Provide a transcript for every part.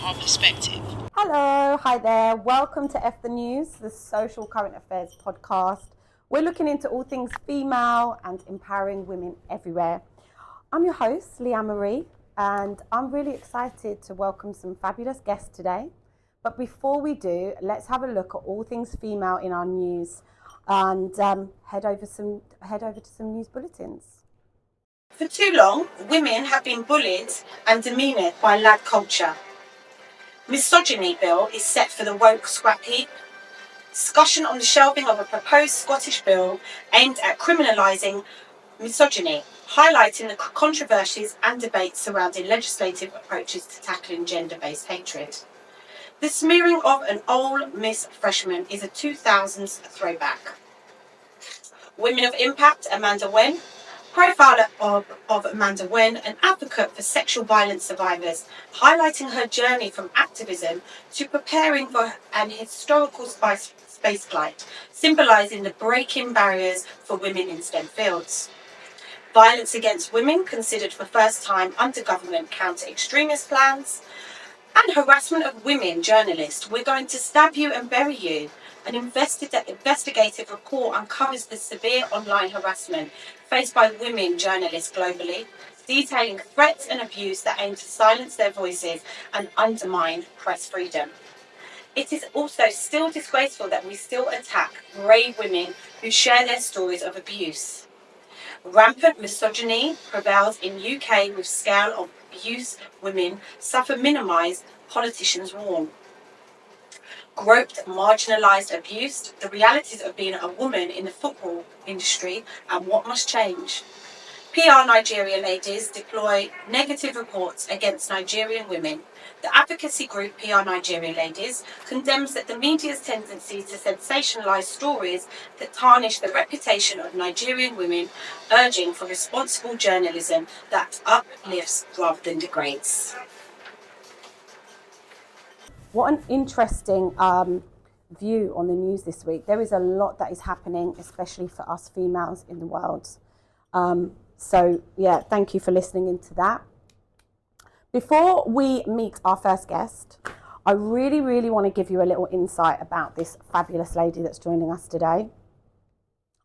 our perspective. Hello, hi there. Welcome to F the News, the social current affairs podcast. We're looking into all things female and empowering women everywhere. I'm your host, Liyanne Marie, and I'm really excited to welcome some fabulous guests today. But before we do, let's have a look at all things female in our news and head over to some news bulletins. For too long, women have been bullied and demeaned by lad culture. Misogyny bill is set for the woke scrap heap. Discussion on the shelving of a proposed Scottish bill aimed at criminalising misogyny, highlighting the controversies and debates surrounding legislative approaches to tackling gender-based hatred. The smearing of an old Miss freshman is a 2000s throwback. Women of Impact, Amanda Wen. Profiler of Amanda Wen, an advocate for sexual violence survivors, highlighting her journey from activism to preparing for an historical space flight, symbolising the breaking barriers for women in STEM fields. Violence against women considered for first time under government counter-extremist plans, and harassment of women journalists. We're going to stab you and bury you. An investigative report uncovers the severe online harassment faced by women journalists globally, detailing threats and abuse that aim to silence their voices and undermine press freedom. It is also still disgraceful that we still attack brave women who share their stories of abuse. Rampant misogyny prevails in UK with scale of abuse women suffer minimised, politicians warn. Groped, marginalised, abused, the realities of being a woman in the football industry and what must change. PR Nigeria ladies deploy negative reports against Nigerian women. The advocacy group PR Nigeria ladies condemns that the media's tendency to sensationalise stories that tarnish the reputation of Nigerian women, urging for responsible journalism that uplifts rather than degrades. What an interesting view on the news this week. There is a lot that is happening, especially for us females in the world. Thank you for listening into that. Before we meet our first guest, I really want to give you a little insight about this fabulous lady that's joining us today.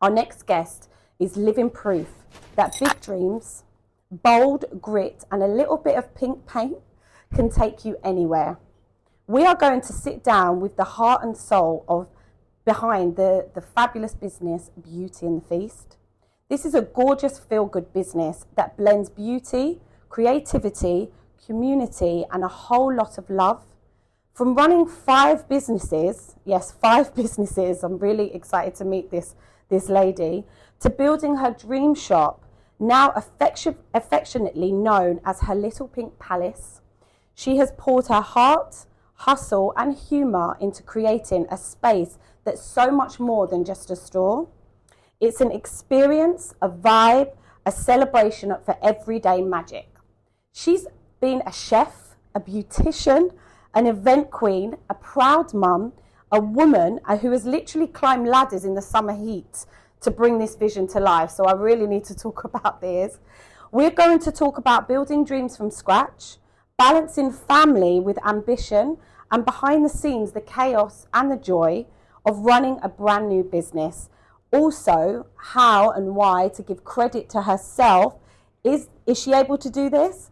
Our next guest is living proof that big dreams, bold grit, and a little bit of pink paint can take you anywhere. We are going to sit down with the heart and soul of behind the fabulous business Beauty and the Feast. This is a gorgeous feel-good business that blends beauty, creativity, community, and a whole lot of love. From running 5 businesses, yes, 5 businesses, I'm really excited to meet this lady, to building her dream shop, now affectionately known as her Little Pink Palace. She has poured her heart, hustle and humour into creating a space that's so much more than just a store. It's an experience, a vibe, a celebration for everyday magic. She's been a chef, a beautician, an event queen, a proud mum, a woman who has literally climbed ladders in the summer heat to bring this vision to life. So I really need to talk about this. We're going to talk about building dreams from scratch, balancing family with ambition, and behind the scenes, the chaos and the joy of running a brand new business. Also, how and why to give credit to herself. Is she able to do this?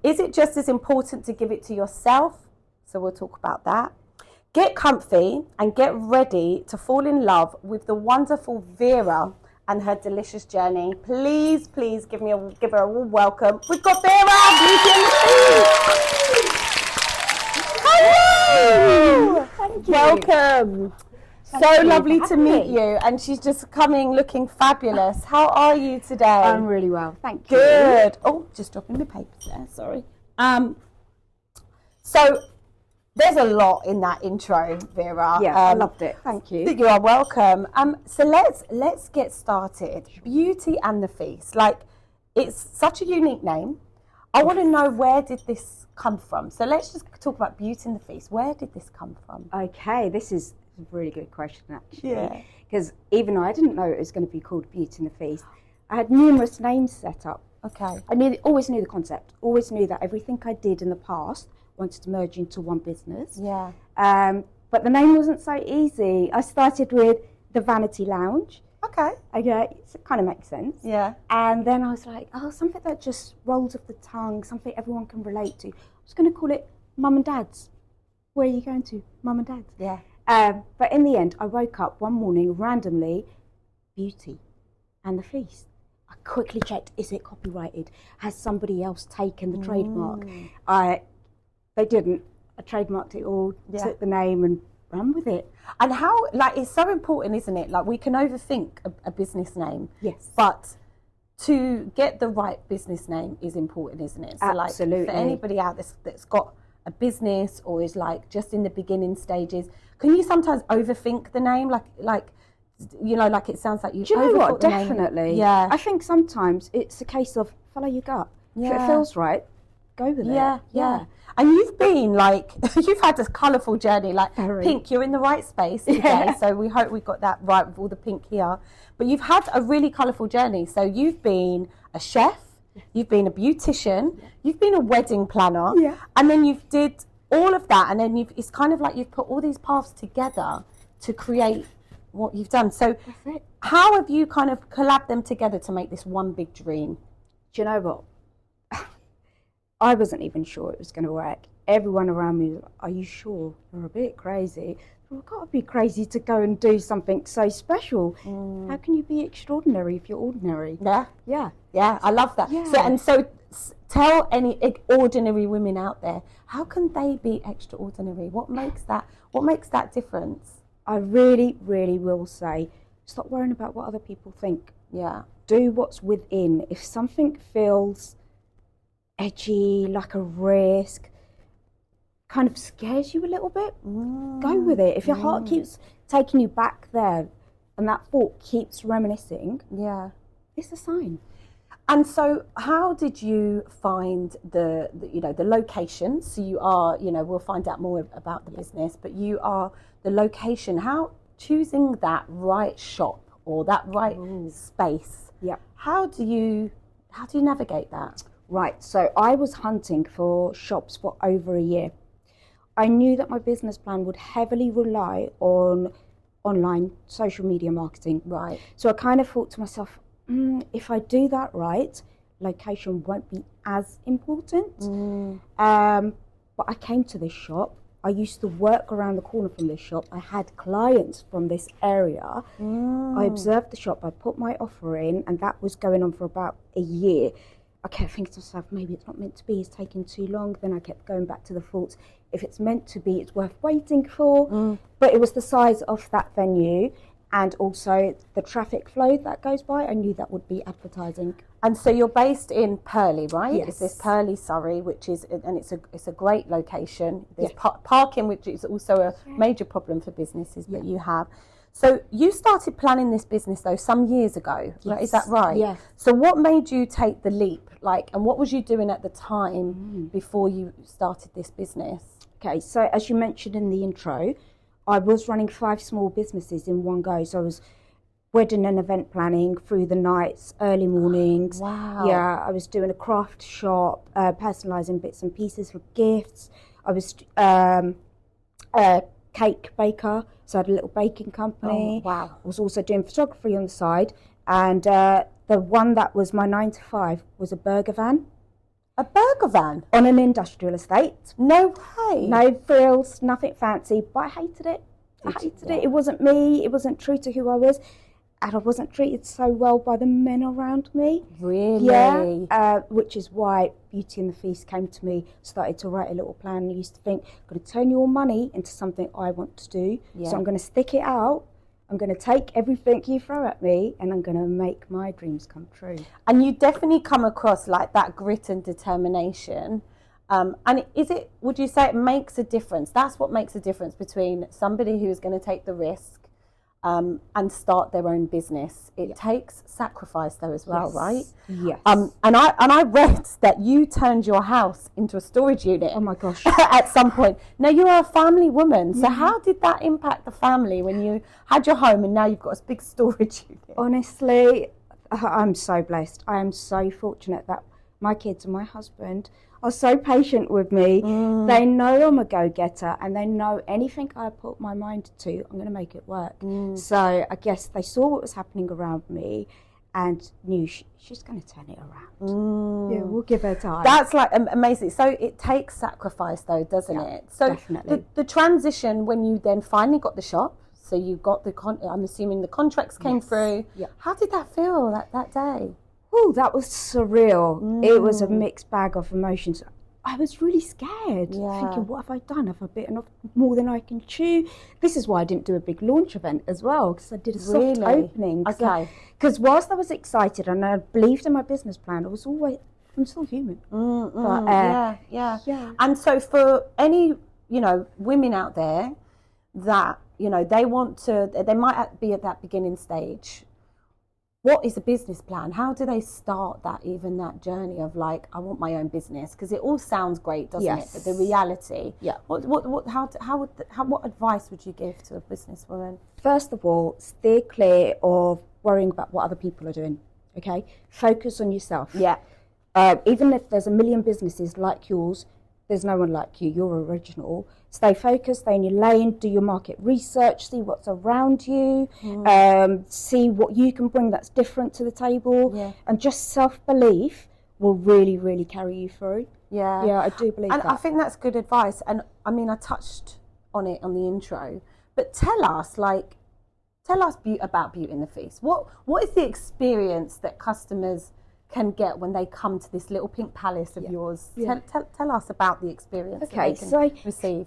Is it just as important to give it to yourself? So we'll talk about that. Get comfy and get ready to fall in love with the wonderful Vera and her delicious journey. Please give her a warm welcome. We've got Vera, Beauty and the Feast. Hello! Thank you. Welcome. So lovely to meet you. And she's just coming looking fabulous. How are you today? I'm really well, thank you. Good. Oh, just dropping the papers there, sorry. So there's a lot in that intro, Vera. Yeah, I loved it. Thank you. You are welcome. So let's get started. Beauty and the Feast. Like, it's such a unique name. I want to know, where did this come from? So let's just talk about Beauty and the Feast. Where did this come from? Okay, this is a really good question, actually. Yeah. Because even though I didn't know it was going to be called Beauty and the Feast, I had numerous names set up. Okay. I always knew the concept, always knew that everything I did in the past wanted to merge into one business. Yeah. But the name wasn't so easy. I started with the Vanity Lounge. Okay. Okay, it kind of makes sense. Yeah. And then I was like, something that just rolls off the tongue, something everyone can relate to. I was going to call it Mum and Dad's. Where are you going to? Mum and Dad's. Yeah. But in the end, I woke up one morning randomly, Beauty and the Feast. I quickly checked, is it copyrighted? Has somebody else taken the trademark? They didn't. I trademarked it all, took the name and ran with it. And how, like, it's so important, isn't it? Like, we can overthink a business name. Yes. But to get the right business name is important, isn't it? So, absolutely. Like, for anybody out there that's got a business or is, like, just in the beginning stages, can you sometimes overthink the name? Like you know, like it sounds like you. Do you know what? the name. Definitely. Yeah. I think sometimes it's a case of follow your gut. Yeah. If it feels right, go with it. Yeah. And you've been like, you've had this colourful journey, like Very. pink, you're in the right space today. So we hope we got that right with all the pink here. But you've had a really colourful journey. So you've been a chef, you've been a beautician, you've been a wedding planner, and then you've did all of that. And then it's kind of like you've put all these paths together to create what you've done. So That's it. how have you kind of collabed them together to make this one big dream? Do you know what? I wasn't even sure it was going to work. Everyone around me was like, are you sure? You're a bit crazy. Well, I've got to be crazy to go and do something so special. How can you be extraordinary if you're ordinary? Yeah, I love that. Yeah. So tell any ordinary women out there, how can they be extraordinary? What makes that difference? I really, really will say, stop worrying about what other people think. Yeah. Do what's within. If something feels edgy, like a risk, kind of scares you a little bit, go with it. If your heart keeps taking you back there and that thought keeps reminiscing, it's a sign. And so how did you find the locations? So you are, we'll find out more about the business, but you are the location. How choosing that right shop or that right space? Yeah. How do you navigate that? Right, so I was hunting for shops for over a year. I knew that my business plan would heavily rely on online social media marketing. Right. So I kind of thought to myself, if I do that right, location won't be as important. But I came to this shop. I used to work around the corner from this shop. I had clients from this area. I observed the shop. I put my offer in, and that was going on for about a year. I kept thinking to myself, maybe it's not meant to be, it's taking too long. Then I kept going back to the thoughts, if it's meant to be, it's worth waiting for. But it was the size of that venue and also the traffic flow that goes by. I knew that would be advertising. And so you're based in Purley, right? Yes. It's this Purley, Surrey, which is, and it's a great location. There's parking, which is also a major problem for businesses that you have. So you started planning this business though some years ago, right? Is that right? Yes. So what made you take the leap? And what was you doing at the time before you started this business? Okay, so as you mentioned in the intro, I was running 5 small businesses in one go. So I was wedding and event planning through the nights, early mornings. Wow. Yeah, I was doing a craft shop, personalising bits and pieces for gifts. I was a cake baker, so I had a little baking company. Oh, wow. I was also doing photography on the side. And the one that was my 9 to 5 was a burger van. A burger van? On an industrial estate. No way. No frills, nothing fancy, but I hated it. I hated it. It wasn't me. It wasn't true to who I was. And I wasn't treated so well by the men around me. Really? Yeah, which is why Beauty and the Feast came to me, started to write a little plan. I used to think, I'm going to turn your money into something I want to do. Yeah. So I'm going to stick it out. I'm going to take everything you throw at me and I'm going to make my dreams come true. And you definitely come across like that grit and determination. And would you say it makes a difference? That's what makes a difference between somebody who is going to take the risk and start their own business. It takes sacrifice though as well, right? Yes. And I read that you turned your house into a storage unit. Oh my gosh. At some point. Now you are a family woman, so how did that impact the family when you had your home and now you've got a big storage unit? Honestly, I'm so blessed. I am so fortunate that my kids and my husband are so patient with me. They know I'm a go-getter, and they know anything I put my mind to, I'm going to make it work. So I guess they saw what was happening around me and knew she's going to turn it around. Yeah, we'll give her time. That's like amazing. So it takes sacrifice though, doesn't it? So definitely. The transition when you then finally got the shop, so you got the I'm assuming the contracts came through. Yeah. How did that feel that day? Oh, that was surreal. It was a mixed bag of emotions. I was really scared, thinking, what have I done? Have I bitten off more than I can chew? This is why I didn't do a big launch event as well, because I did a soft opening. Okay. Because whilst I was excited and I believed in my business plan, I'm still human. But, yeah. And so for any, women out there that, they might be at that beginning stage. What is a business plan? How do they start that journey of like, I want my own business? Because it all sounds great, doesn't it? But the reality, what advice would you give to a businesswoman? First of all, steer clear of worrying about what other people are doing. Okay, focus on yourself. Yeah. Even if there's a million businesses like yours, there's no one like you. You're original. Stay focused, stay in your lane, do your market research, see what's around you, see what you can bring that's different to the table, and just self-belief will really, really carry you through. Yeah, I do believe that. And I think that's good advice. And I mean, I touched on it on the intro, but tell us about Beauty in the Feast. What is the experience that customers can get when they come to this little pink palace of yours? Tell us about the experience that they can receive.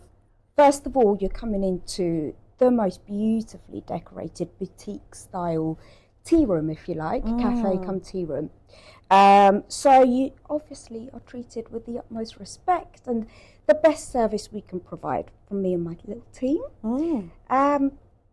First of all, you're coming into the most beautifully decorated boutique style tea room, if you like, cafe come tea room. So you obviously are treated with the utmost respect and the best service we can provide from me and my little team.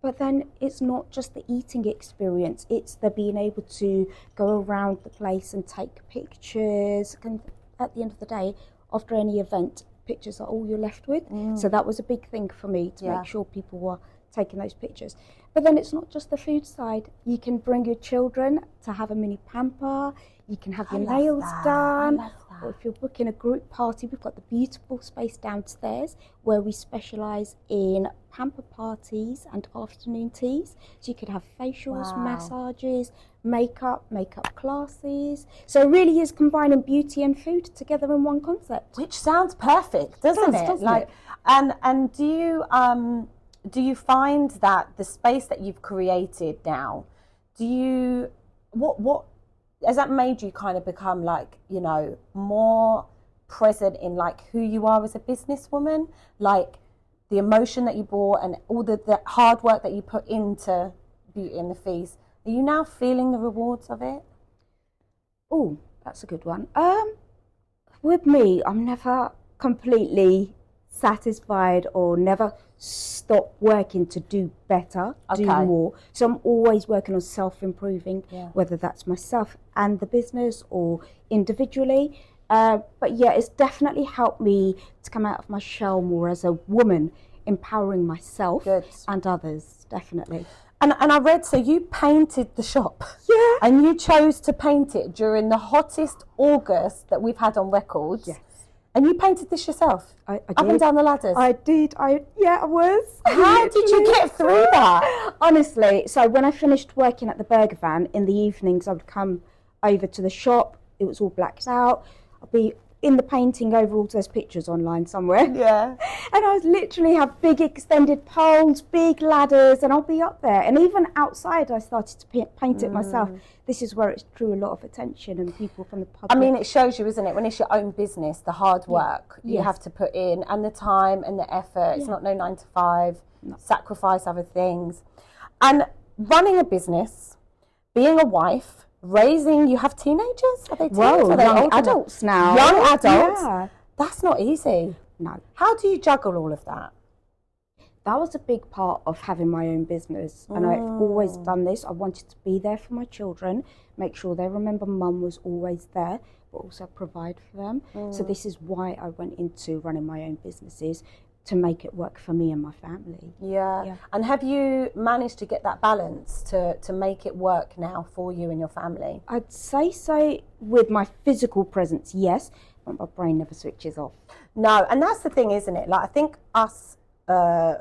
But then it's not just the eating experience, it's the being able to go around the place and take pictures. And at the end of the day, after any event, pictures are all you're left with. So that was a big thing for me to make sure people were taking those pictures. But then it's not just the food side. You can bring your children to have a mini pamper. You can have your nails done. Or if you're booking a group party, we've got the beautiful space downstairs where we specialise in pamper parties and afternoon teas. So you could have facials, massages, makeup classes. So it really is combining beauty and food together in one concept. Which sounds perfect, doesn't it? And do you find that the space that you've created now, what has that made you kind of become like, more present in like who you are as a businesswoman, like the emotion that you brought and all the hard work that you put into Beauty in the Feast? Are you now feeling the rewards of it? Oh, that's a good one. With me, I'm never completely satisfied or never stop working to do better, do more. So I'm always working on self-improving, whether that's myself and the business or individually. But yeah, it's definitely helped me to come out of my shell more as a woman, empowering myself and others, definitely. And I read, so you painted the shop. Yeah. And you chose to paint it during the hottest August that we've had on record. Yes. And you painted this yourself? I did. Up and down the ladders? I did. I was. How did you get through that? Honestly, so when I finished working at the burger van, in the evenings I would come over to the shop. It was all blacked out. I'd be in the painting over all those pictures online somewhere. Yeah. And I would literally have big extended poles, big ladders, and I'll be up there. And even outside I started to paint it myself. This is where it drew a lot of attention and people from the public. I mean, it shows you, isn't it, when it's your own business, the hard work you have to put in and the time and the effort. It's not no 9 to 5, sacrifice other things. And running a business, being a wife, raising, you have teenagers? Are they teens? Well, young adults now. Young adults? Yeah. That's not easy. No. How do you juggle all of that? That was a big part of having my own business. And I've always done this. I wanted to be there for my children, make sure they remember mum was always there, but also provide for them. So this is why I went into running my own businesses, to make it work for me and my family. Yeah. And have you managed to get that balance to make it work now for you and your family? I'd say so with my physical presence, yes, but my brain never switches off. No, and that's the thing, isn't it? Like, I think us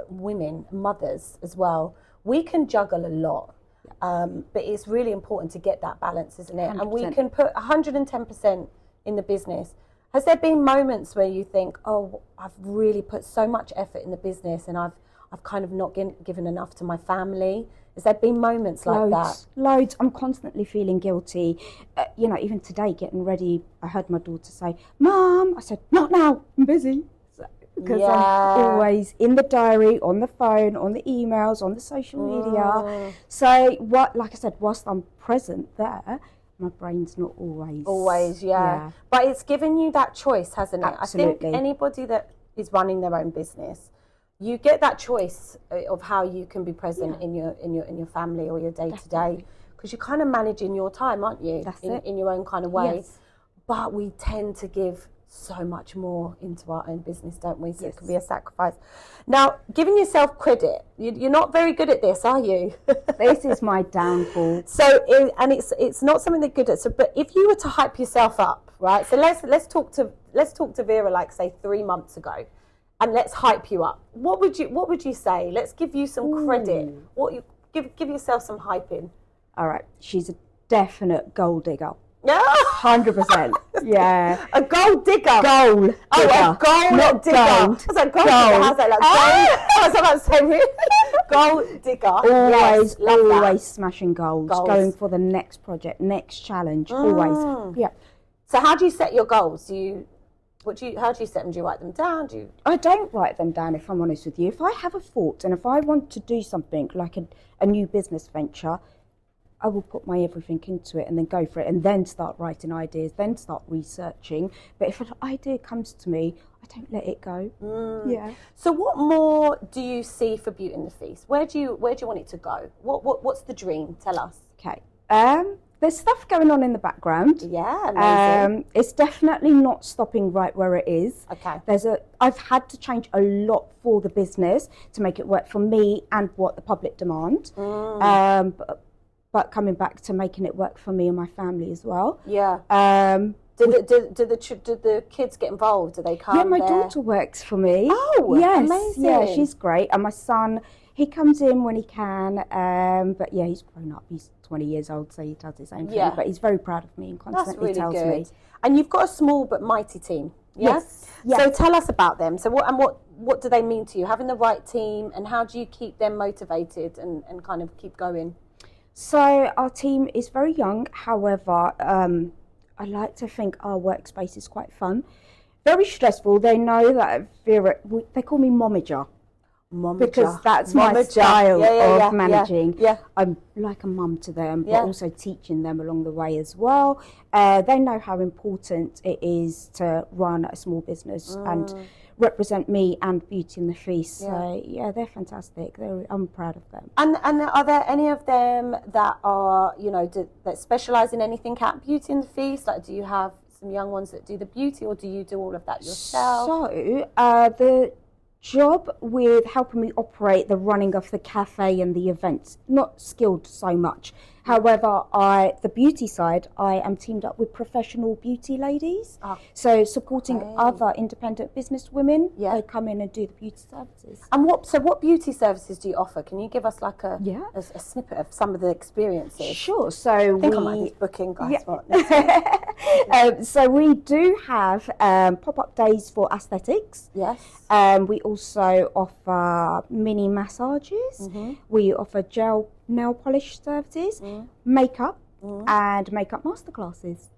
women, mothers as well, we can juggle a lot, but it's really important to get that balance, isn't it? 100%. And we can put 110% in the business. Has there been moments where you think, oh, I've really put so much effort in the business and I've kind of not given enough to my family? Has there been moments like that? Loads. I'm constantly feeling guilty. Even today, getting ready, I heard my daughter say, "Mum," I said, "Not now, I'm busy." Because I'm always in the diary, on the phone, on the emails, on the social media. So, like I said, whilst I'm present there, my brain's not always. Yeah. But it's given you that choice, hasn't it? Absolutely. I think anybody that is running their own business, you get that choice of how you can be present in your family or your day to day, because you're kind of managing your time, aren't you? That's in your own kind of way. Yes. But we tend to give so much more into our own business, don't we? So it can be a sacrifice. Now, giving yourself credit, you're not very good at this, are you? This is my downfall. So, it's not something they're good at. So, but if you were to hype yourself up, right? So let's talk to Vera, like say 3 months ago, and let's hype you up. What would you say? Let's give you some credit. Give yourself some hyping. All right, she's a definite gold digger. Yeah, 100%. Yeah, a gold digger. Goal. Oh, a gold not digger. gold. I was like, gold digger. How's that? Like gold? I was about to say, really? Gold digger. Always smashing goals. Going for the next project, next challenge. Always. Yeah. So how do you set your goals? How do you set them? Do you write them down? I don't write them down, if I'm honest with you. If I have a thought and if I want to do something like a new business venture, I will put my everything into it and then go for it and then start writing ideas, then start researching. But if an idea comes to me, I don't let it go. Yeah. So what more do you see for Beauty and the Feast? Where do you want it to go? What's the dream? Tell us. Okay. There's stuff going on in the background. Yeah, amazing. It's definitely not stopping right where it is. Okay. I've had to change a lot for the business to make it work for me and what the public demand. But coming back to making it work for me and my family as well. Yeah. Do the kids get involved? Do they come? Yeah, my there? daughter works for me. Oh, yes, amazing. Yeah, she's great. And my son, he comes in when he can. But yeah, he's grown up. He's 20 years old, so he does his own thing. But he's very proud of me and constantly tells me. And you've got a small but mighty team. Yes. So tell us about them. So what do they mean to you? Having the right team, and how do you keep them motivated and kind of keep going? So our team is very young. However, I like to think our workspace is quite fun. Very stressful. They know that Vera, they call me momager. Because that's my style of managing. Yeah. I'm like a mum to them, but also teaching them along the way as well. They know how important it is to run a small business and represent me and Beauty and the Feast. So yeah, they're fantastic. I'm proud of them. And are there any of them that are, that specialise in anything at Beauty and the Feast? Like, do you have some young ones that do the beauty, or do you do all of that yourself? So the job with helping me operate the running of the cafe and the events, not skilled so much. However, the beauty side, I am teamed up with professional beauty ladies. So supporting other independent business women, they come in and do the beauty services. And what beauty services do you offer? Can you give us like a snippet of some of the experiences? Sure. So I think I might be booking, guys. So we do have pop-up days for aesthetics. Yes. We also offer mini massages. We offer gel nail polish services, makeup, and makeup masterclasses.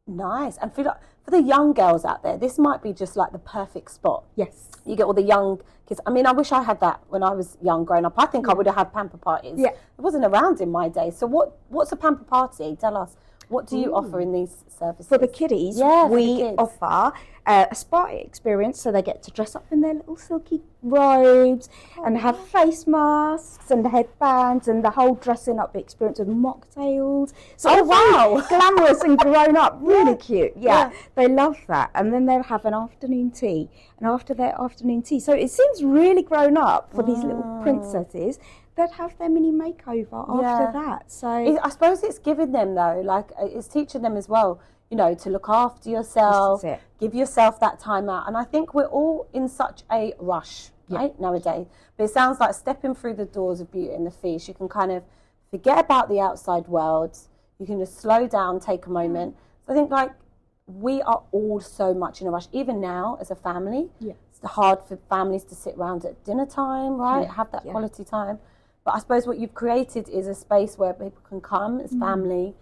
Nice. And for the young girls out there, this might be just like the perfect spot. Yes. You get all the young kids. I mean, I wish I had that when I was young growing up. I think I would have had pamper parties. Yeah. It wasn't around in my day. So what's a pamper party? Tell us. What do you offer in these services? For the kiddies, Yeah, for the we kids. offer a spa experience, so they get to dress up in their little silky robes and have face masks and headbands and the whole dressing up experience with mocktails. So Oh, it's very wow. glamorous and grown up, really cute. Yeah, they love that. And then they'll have an afternoon tea, and after their afternoon tea, so it seems really grown up for these little princesses. They'd have their mini makeover after that. So I suppose it's giving them, though, like it's teaching them as well, you know, to look after yourself, This is it. give yourself that time out. And I think we're all in such a rush, right, nowadays. But it sounds like stepping through the doors of Beauty and the Feast, you can kind of forget about the outside world. You can just slow down, take a moment. So I think, like, we are all so much in a rush, even now as a family. It's hard for families to sit around at dinner time, right, have that quality time. But I suppose what you've created is a space where people can come as family,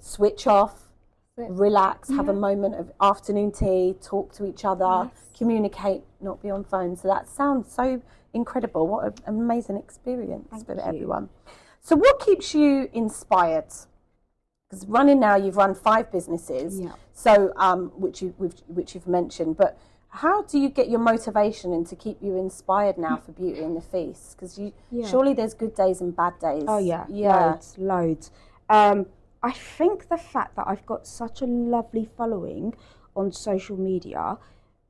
switch off, relax, have a moment of afternoon tea, talk to each other, communicate, not be on phones. So that sounds so incredible. What an amazing experience for everyone. So what keeps you inspired? Because running now, you've run 5 businesses, so which you've mentioned, but how do you get your motivation and to keep you inspired now for Beauty and the Feast? Because surely there's good days and bad days. Oh yeah, loads. I think the fact that I've got such a lovely following on social media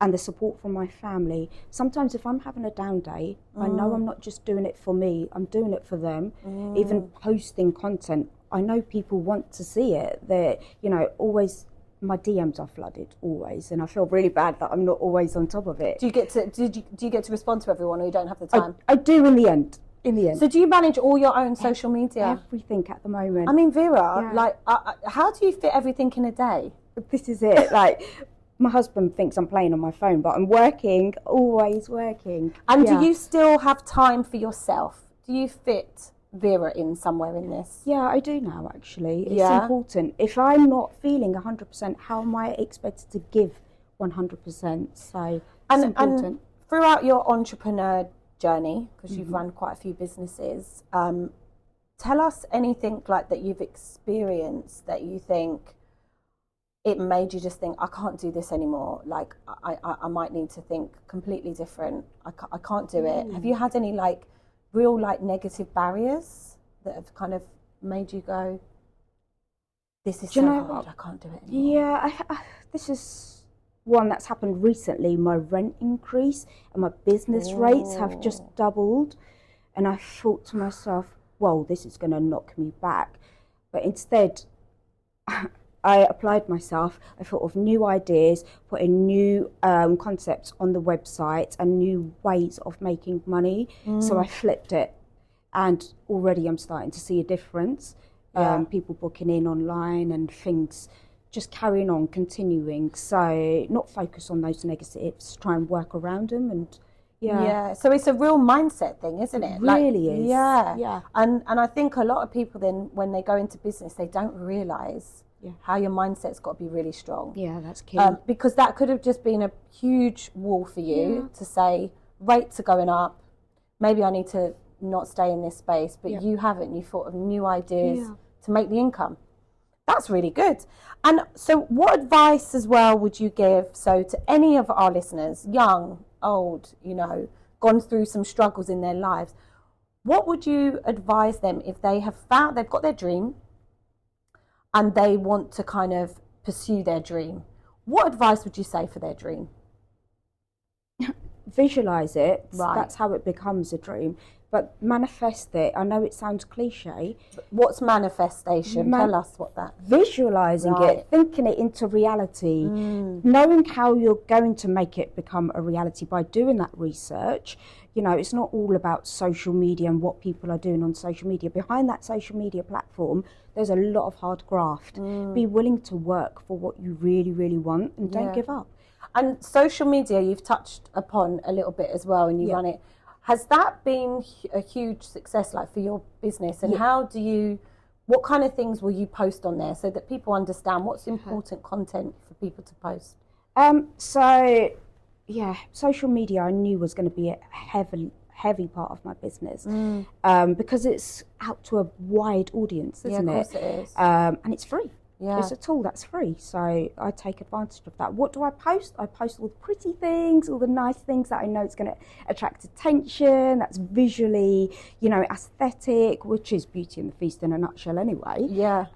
and the support from my family. Sometimes if I'm having a down day, I know I'm not just doing it for me, I'm doing it for them. Even posting content, I know people want to see it. They're, you know, always, my DMs are flooded always, and I feel really bad that I'm not always on top of it. Do you get to respond to everyone, or you don't have the time? I do in the end. So do you manage all your own social media? Everything at the moment. I mean, Vera, like, how do you fit everything in a day? This is it. Like, my husband thinks I'm playing on my phone, but I'm working, always working. And do you still have time for yourself? Do you fit Vera in somewhere in this? Yeah, I do now, actually. It's important. If I'm not feeling 100%, how am I expected to give 100%? So it's important. And throughout your entrepreneur journey, because you've run quite a few businesses, tell us anything like that you've experienced that you think it made you just think, I can't do this anymore. Like, I might need to think completely different. I can't do it. Have you had any like real like negative barriers that have kind of made you go, this is so hard, I can't do it anymore? Yeah, this is one that's happened recently. My rent increase and my business rates have just doubled. And I thought to myself, well, this is going to knock me back. But instead, I applied myself. I thought of new ideas, put in new concepts on the website and new ways of making money. So I flipped it. And already I'm starting to see a difference. People booking in online and things just carrying on, continuing. So not focus on those negatives, try and work around them. And so it's a real mindset thing, isn't it? It really is. Yeah. And I think a lot of people then, when they go into business, they don't realise how your mindset's got to be really strong. Yeah, that's key. Because that could have just been a huge wall for you to say, rates are going up, maybe I need to not stay in this space, but you haven't. You thought of new ideas to make the income. That's really good. And so what advice as well would you give, so to any of our listeners, young, old, you know, gone through some struggles in their lives, what would you advise them if they have found, they've got their dream and they want to kind of pursue their dream? What advice would you say for their dream? Visualize it. Right. That's how it becomes a dream. But manifest it. I know it sounds cliche. What's manifestation? Tell us what that... Visualizing it, thinking it into reality, knowing how you're going to make it become a reality by doing that research. You know, it's not all about social media and what people are doing on social media. Behind that social media platform, there's a lot of hard graft. Be willing to work for what you really, really want and don't give up. And social media, you've touched upon a little bit as well, and you run it. Has that been a huge success, like, for your business? And how do you, what kind of things will you post on there so that people understand what's important content for people to post? Social media I knew was going to be a heavy part of my business because it's out to a wide audience, isn't it? Yeah, of course it is. And it's free. Yeah. It's a tool that's free, so I take advantage of that. What do I post? I post all the pretty things, all the nice things that I know it's going to attract attention, that's visually, aesthetic, which is Beauty and the Feast in a nutshell anyway. Yeah.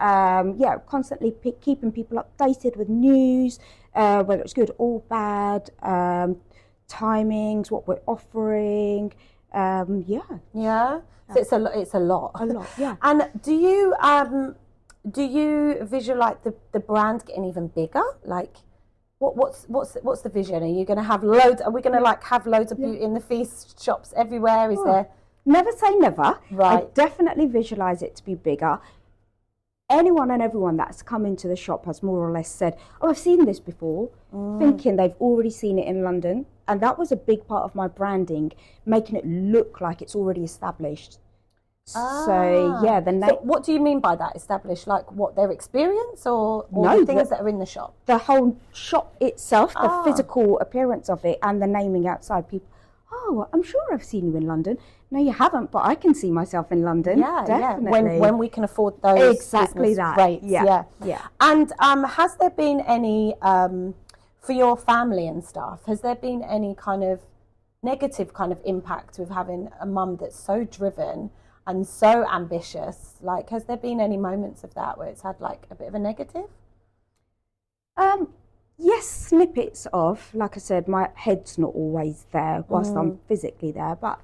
Constantly keeping people updated with news, whether it's good or bad, timings, what we're offering. Yeah. So it's a lot. A lot, yeah. And do you visualize the brand getting even bigger? Like, what's the vision? Are you going to have loads? Are we going to have loads of Beauty in the Feast shops everywhere? Is there? Never say never. Right. I definitely visualize it to be bigger. Anyone and everyone that's come into the shop has more or less said, "Oh, I've seen this before," thinking they've already seen it in London. And that was a big part of my branding, making it look like it's already established. So, yeah, the name. So what do you mean by that? Established, like what, their experience or No, the things that are in the shop? The whole shop itself, the physical appearance of it, and the naming outside. People, "Oh, I'm sure I've seen you in London." No, you haven't, but I can see myself in London. Yeah, definitely. When we can afford those exactly that rates. Yeah. And has there been any for your family and stuff? Has there been any kind of negative kind of impact with having a mum that's so driven and so ambitious? Like, has there been any moments of that where it's had like a bit of a negative? Yes, snippets of. Like I said, my head's not always there whilst I'm physically there, but.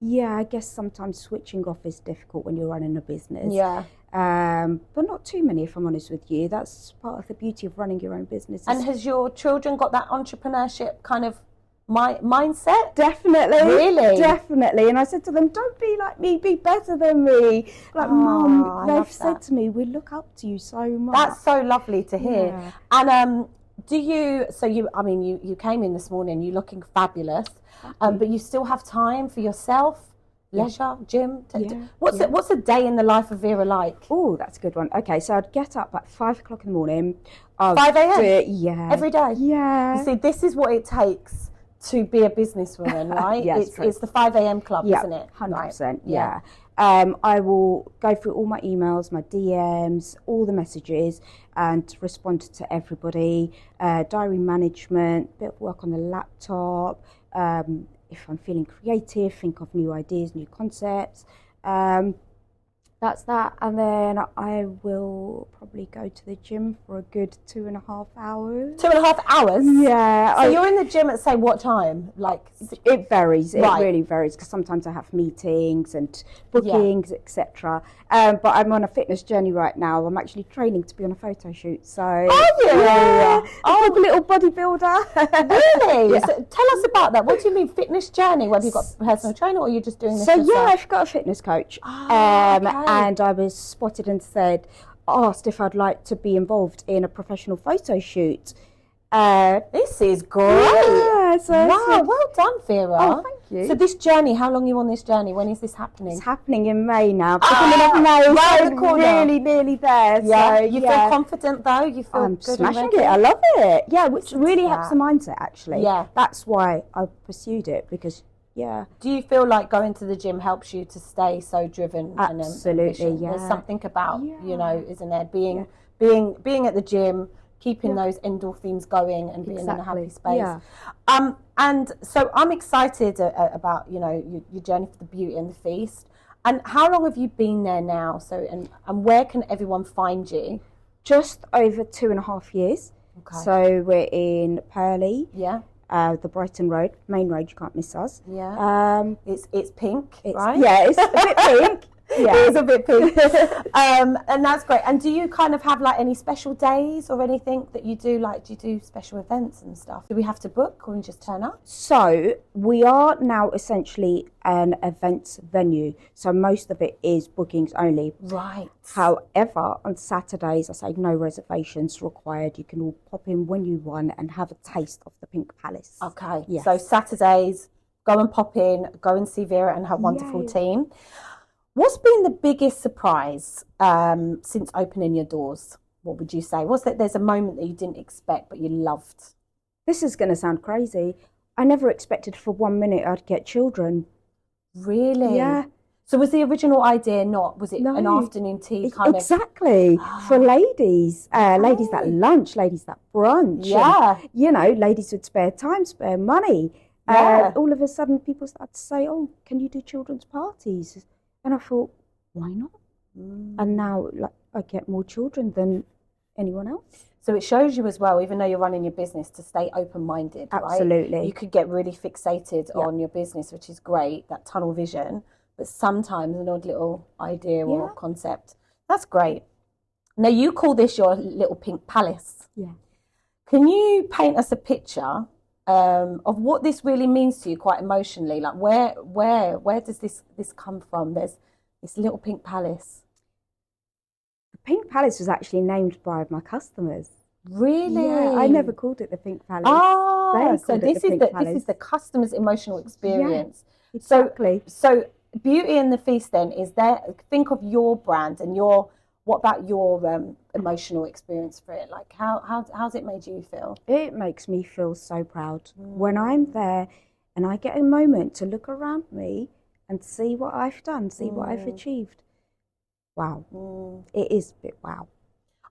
Yeah, I guess sometimes switching off is difficult when you're running a business. Yeah. But not too many, if I'm honest with you. That's part of the beauty of running your own business. And has your children got that entrepreneurship kind of mindset? Definitely. Really? Definitely. And I said to them, "Don't be like me, be better than me." Like, Mum, they've said to me, "We look up to you so much." That's so lovely to hear. Yeah. And you came in this morning, you're looking fabulous, but you still have time for yourself, leisure, gym. What's a day in the life of Vera like? Oh, that's a good one. Okay, so I'd get up at 5 o'clock in the morning. 5 a.m? Yeah. Every day? Yeah. You see, this is what it takes to be a businesswoman, right? It's the 5 a.m. club, isn't it? 100%, right. yeah. I will go through all my emails, my DMs, all the messages, and respond to everybody. Diary management, bit of work on the laptop. If I'm feeling creative, think of new ideas, new concepts. That's that. And then I will probably go to the gym for a good 2.5 hours. 2.5 hours? Yeah. So you're in the gym at, say, what time? Like, it varies. It Right. really varies because sometimes I have meetings and bookings, etc. But I'm on a fitness journey right now. I'm actually training to be on a photo shoot. So Are you? Yeah. I'm a little bodybuilder. Really? Yeah. So tell us about that. What do you mean fitness journey? Whether you've got a personal trainer or you're just doing this So yourself? I've got a fitness coach. Okay. And I was spotted and asked if I'd like to be involved in a professional photo shoot. This is great. Yeah, so Wow, well done, Vera. Oh, thank you. So this journey, how long are you on this journey? When is this happening? It's happening in May now. Beginning of May, right so in the corner. really nearly there. Yeah, So, you feel confident though? You feel I'm good smashing and ready? it. I love it. Yeah, which really helps that. the mindset actually. Yeah. That's why I pursued it because, yeah. Do you feel like going to the gym helps you to stay so driven Absolutely, and ambitious? yeah. There's something about, Yeah. isn't there? Being at the gym, keeping those endorphins going and being in a happy space. Yeah. And so I'm excited about, your journey for the Beauty and the Feast. And how long have you been there now? So, and where can everyone find you? Just over 2.5 years. Okay. So we're in Purley. Yeah. The Brighton Road, main road, you can't miss us. Yeah. It's pink, right? Yeah, it's a bit pink. Yeah. It is a bit pink. And that's great. And do you kind of have like any special days or anything that you do? Like, do you do special events and stuff? Do we have to book or we just turn up? So we are now essentially an events venue. So most of it is bookings only. Right. However, on Saturdays, I say no reservations required. You can all pop in when you want and have a taste of the Pink Palace. Okay. Yes. So Saturdays, go and pop in, go and see Vera and her wonderful team. What's been the biggest surprise since opening your doors? What would you say? Was that there's a moment that you didn't expect but you loved? This is going to sound crazy. I never expected for 1 minute I'd get children. Really? Yeah. So was the original idea not? Was it an afternoon tea kind exactly for ladies, ladies that lunch, ladies that brunch, and, you know, ladies with spare time, spare money. All of a sudden, people started to say, "Oh, can you do children's parties?" And I thought, why not? And now, like, I get more children than anyone else. So it shows you as well, even though you're running your business, to stay open-minded, Absolutely. Right? You could get really fixated on your business, which is great, that tunnel vision, but sometimes an odd little idea or concept. That's great. Now, you call this your little pink palace. Yeah. Can you paint us a picture of what this really means to you quite emotionally? Like, where does this come from? There's this little pink palace. Pink Palace was actually named by my customers. Really? Yeah, I never called it the Pink Palace. Ah, so this is the customer's emotional experience. Yeah, exactly. So Beauty and the Feast then is there. Think of your brand and what about your emotional experience for it? Like how's it made you feel? It makes me feel so proud when I'm there and I get a moment to look around me and see what I've done, see what I've achieved. Wow. It is a bit wow.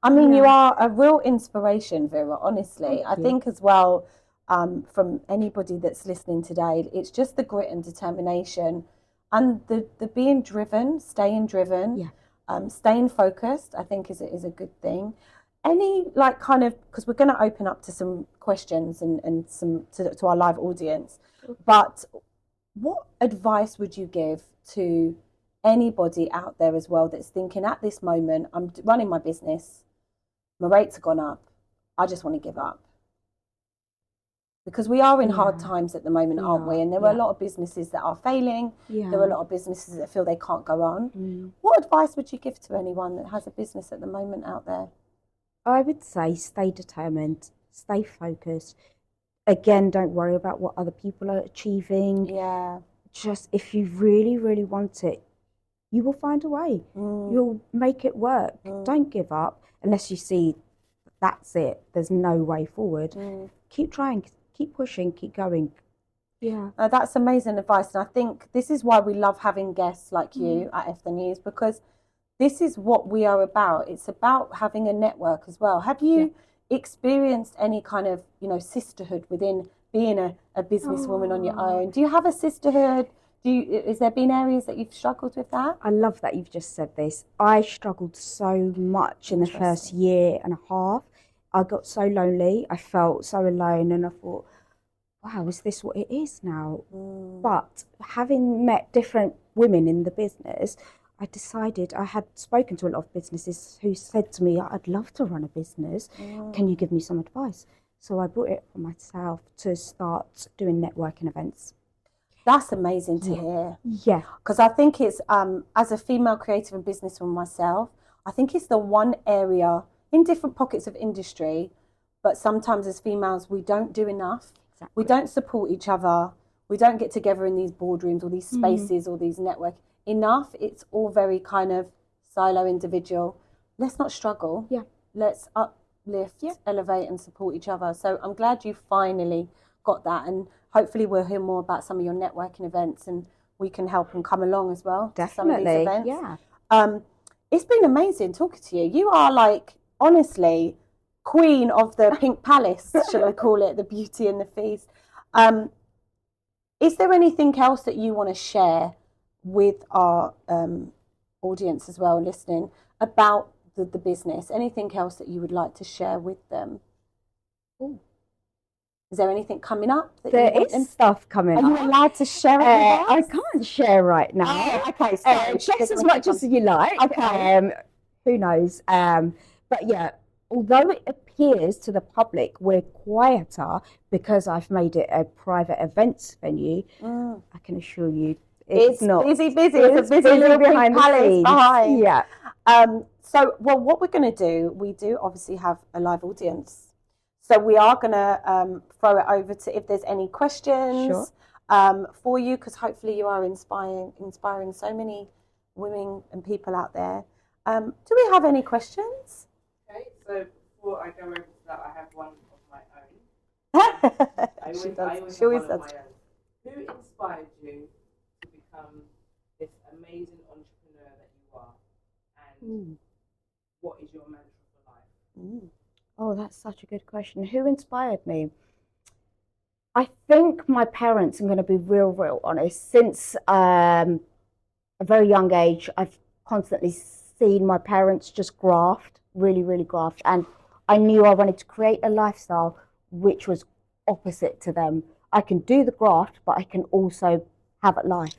I mean, you are a real inspiration, Vera, honestly. I think as well, from anybody that's listening today, it's just the grit and determination and the being driven, staying driven, staying focused, I think is a good thing. Any like kind of, because we're going to open up to some questions and some to our live audience, but what advice would you give to anybody out there as well that's thinking at this moment, I'm running my business, my rates have gone up, I just want to give up? Because we are in hard times at the moment, aren't we? And there are a lot of businesses that are failing. There are a lot of businesses that feel they can't go on. What advice would you give to anyone that has a business at the moment out there? I would say stay determined, stay focused. Again, don't worry about what other people are achieving. Just if you really, really want it, you will find a way. You'll make it work. Don't give up unless you see that's it. There's no way forward. Keep trying, keep pushing, keep going. Yeah. That's amazing advice. And I think this is why we love having guests like you at F the News, because this is what we are about. It's about having a network as well. Have you experienced any kind of, sisterhood within being a businesswoman on your own? Do you have a sisterhood? Is there been areas that you've struggled with that? I love that you've just said this. I struggled so much in the first year and a half. I got so lonely. I felt so alone, and I thought, wow, is this what it is now? But having met different women in the business, I decided, I had spoken to a lot of businesses who said to me, I'd love to run a business. Can you give me some advice? So I brought it for myself to start doing networking events. That's amazing to hear. Yeah. Because I think it's, as a female creative and businesswoman myself, I think it's the one area in different pockets of industry, but sometimes as females, we don't do enough. Exactly. We don't support each other. We don't get together in these boardrooms or these spaces or these network enough. It's all very kind of silo individual. Let's not struggle. Yeah. Let's uplift, elevate and support each other. So I'm glad you finally got that, and hopefully we'll hear more about some of your networking events and we can help and come along as well. Definitely. To some of these events. Yeah. It's been amazing talking to you. You are like, honestly, queen of the Pink Palace, shall I call it, the Beauty and the Feast. Is there anything else that you want to share with our audience as well, listening, about the business? Anything else that you would like to share with them? Ooh. Is there anything coming up? There is stuff coming up. Are you allowed to share it with us? I can't share right now. Oh, okay, sorry. Just as much as you like. Okay. Who knows? But yeah, although it appears to the public we're quieter because I've made it a private events venue, I can assure you it's not. Busy. It's a busy little behind the scenes. Behind. Yeah. So, what we're going to do, we do obviously have a live audience. So we are going to throw it over to if there's any questions for you, because hopefully you are inspiring so many women and people out there. Do we have any questions? Okay, so before I go over to that, I have one of my own. She always does. Who inspired you to become this amazing amazing entrepreneur that you are, and what is your mantra for life? Oh, that's such a good question. Who inspired me? I think my parents, I'm going to be real honest, since a very young age, I've constantly seen my parents just graft, really graft. And I knew I wanted to create a lifestyle which was opposite to them. I can do the graft, but I can also have a life.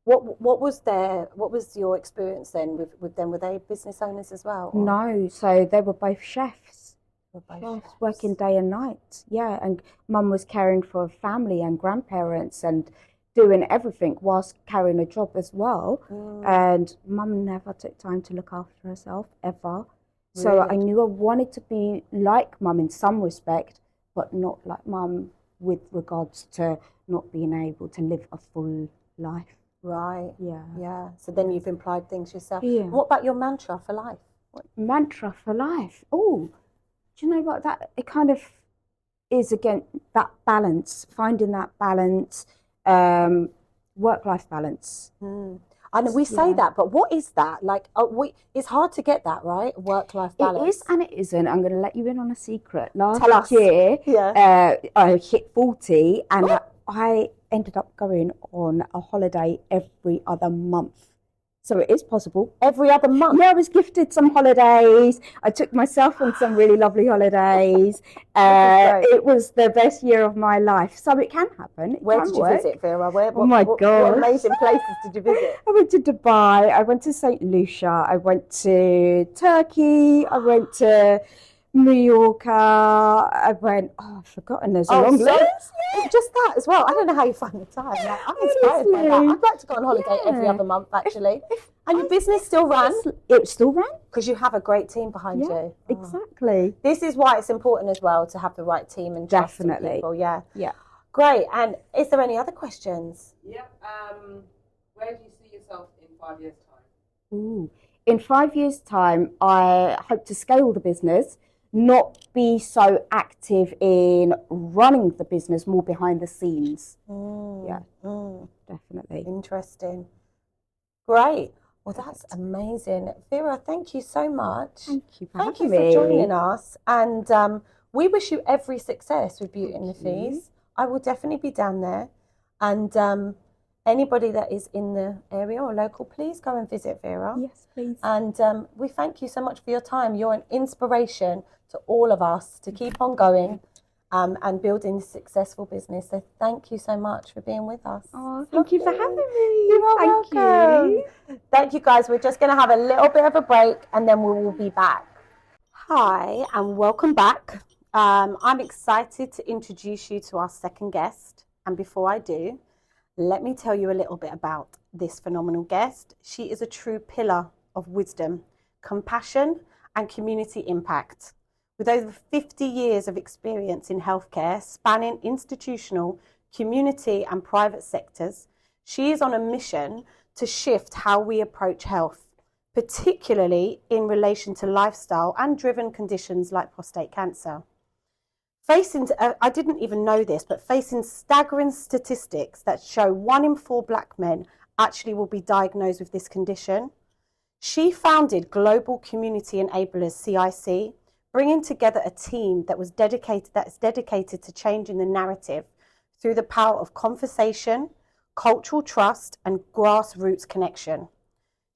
What was your experience then with them? Were they business owners as well? Or? No, so they were both chefs. Chefs. Working day and night. Yeah, and mum was caring for family and grandparents and doing everything whilst carrying a job as well. And mum never took time to look after herself ever. So Really? I knew I wanted to be like mum in some respect, but not like mum with regards to not being able to live a full life. Right. Yeah. Yeah. So then you've implied things yourself. Yeah. What about your mantra for life? Mantra for life. Oh, do you know what, that it kind of is, again, that balance, finding that balance, work-life balance. I know we say that, but what is that? Like, it's hard to get that, right? Work-life balance. It is and it isn't. I'm going to let you in on a secret. Tell us. Last year, Yeah. I hit 40 and I ended up going on a holiday every other month. So it is possible. Every other month? Yeah, I was gifted some holidays. I took myself on some really lovely holidays. It was the best year of my life. So it can happen. Where did you visit, Vera? What amazing places did you visit? I went to Dubai. I went to St. Lucia. I went to Turkey. I went to Mallorca. I went, I've forgotten. There's a long list. Just that as well. I don't know how you find the time. Like, I'm inspired by that. I'd like to go on holiday every other month, actually. And your business still ran? It still ran. Because you have a great team behind you. Exactly. This is why it's important as well to have the right team and trust in people. Yeah. Great. And is there any other questions? Yeah. Where do you see yourself in 5 years' time? Ooh. In 5 years' time, I hope to scale the business, not be so active in running the business, more behind the scenes. Definitely. Interesting. Great. Well, that's amazing. Vera, thank you so much. Thank you for Thank you having me. for joining us. And we wish you every success with Beauty and the Fees. I will definitely be down there. And anybody that is in the area or local, please go and visit Vera. Yes, please. And we thank you so much for your time. You're an inspiration to all of us to keep on going and building a successful business. So thank you so much for being with us. Oh, thank you for having me. You are welcome. Thank you, guys. We're just going to have a little bit of a break and then we will be back. Hi, and welcome back. I'm excited to introduce you to our second guest. And before I do, let me tell you a little bit about this phenomenal guest. She is a true pillar of wisdom, compassion, and community impact. With over 50 years of experience in healthcare, spanning institutional, community, and private sectors, she is on a mission to shift how we approach health, particularly in relation to lifestyle and driven conditions like prostate cancer. I didn't even know this, but facing staggering statistics that show 1 in 4 Black men actually will be diagnosed with this condition. She founded Global Community Enablers CIC, bringing together a team that is dedicated to changing the narrative through the power of conversation, cultural trust, and grassroots connection.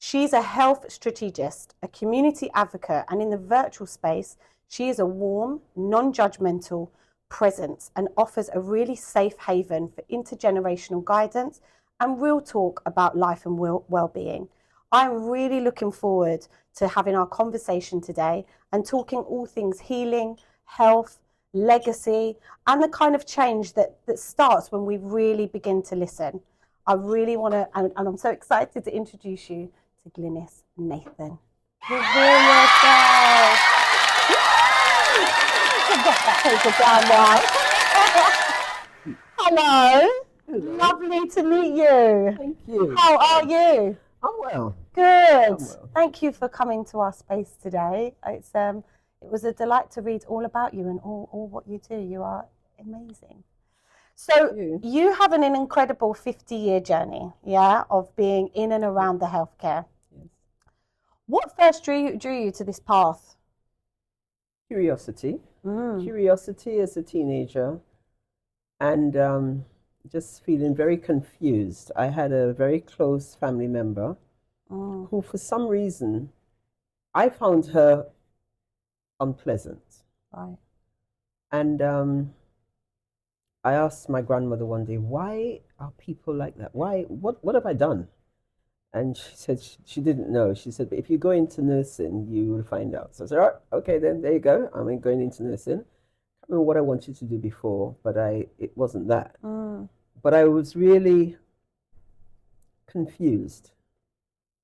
She's a health strategist, a community advocate, and in the virtual space, she is a warm, non-judgmental presence and offers a really safe haven for intergenerational guidance and real talk about life and well-being. I'm really looking forward to having our conversation today and talking all things healing, health, legacy, and the kind of change that starts when we really begin to listen. I really want to, and I'm so excited to introduce you to Glynis Nathan. Reveal yourself. Hello. Lovely to meet you. Thank you. How are you? I'm well. Good. well. Thank you for coming to our space today. It was a delight to read all about you and all what you do. You are amazing. So You. you have an incredible 50-year journey, of being in and around the healthcare. Yes. What first drew you to this path? Curiosity. Mm. Curiosity as a teenager, and just feeling very confused. I had a very close family member who, for some reason, I found her unpleasant. Right. And I asked my grandmother one day, why are people like that? Why? What have I done? And she said she didn't know. She said, but if you go into nursing, you will find out. So I said, all right, okay, then there you go. I'm going into nursing. I remember what I wanted to do before, but it wasn't that. But I was really confused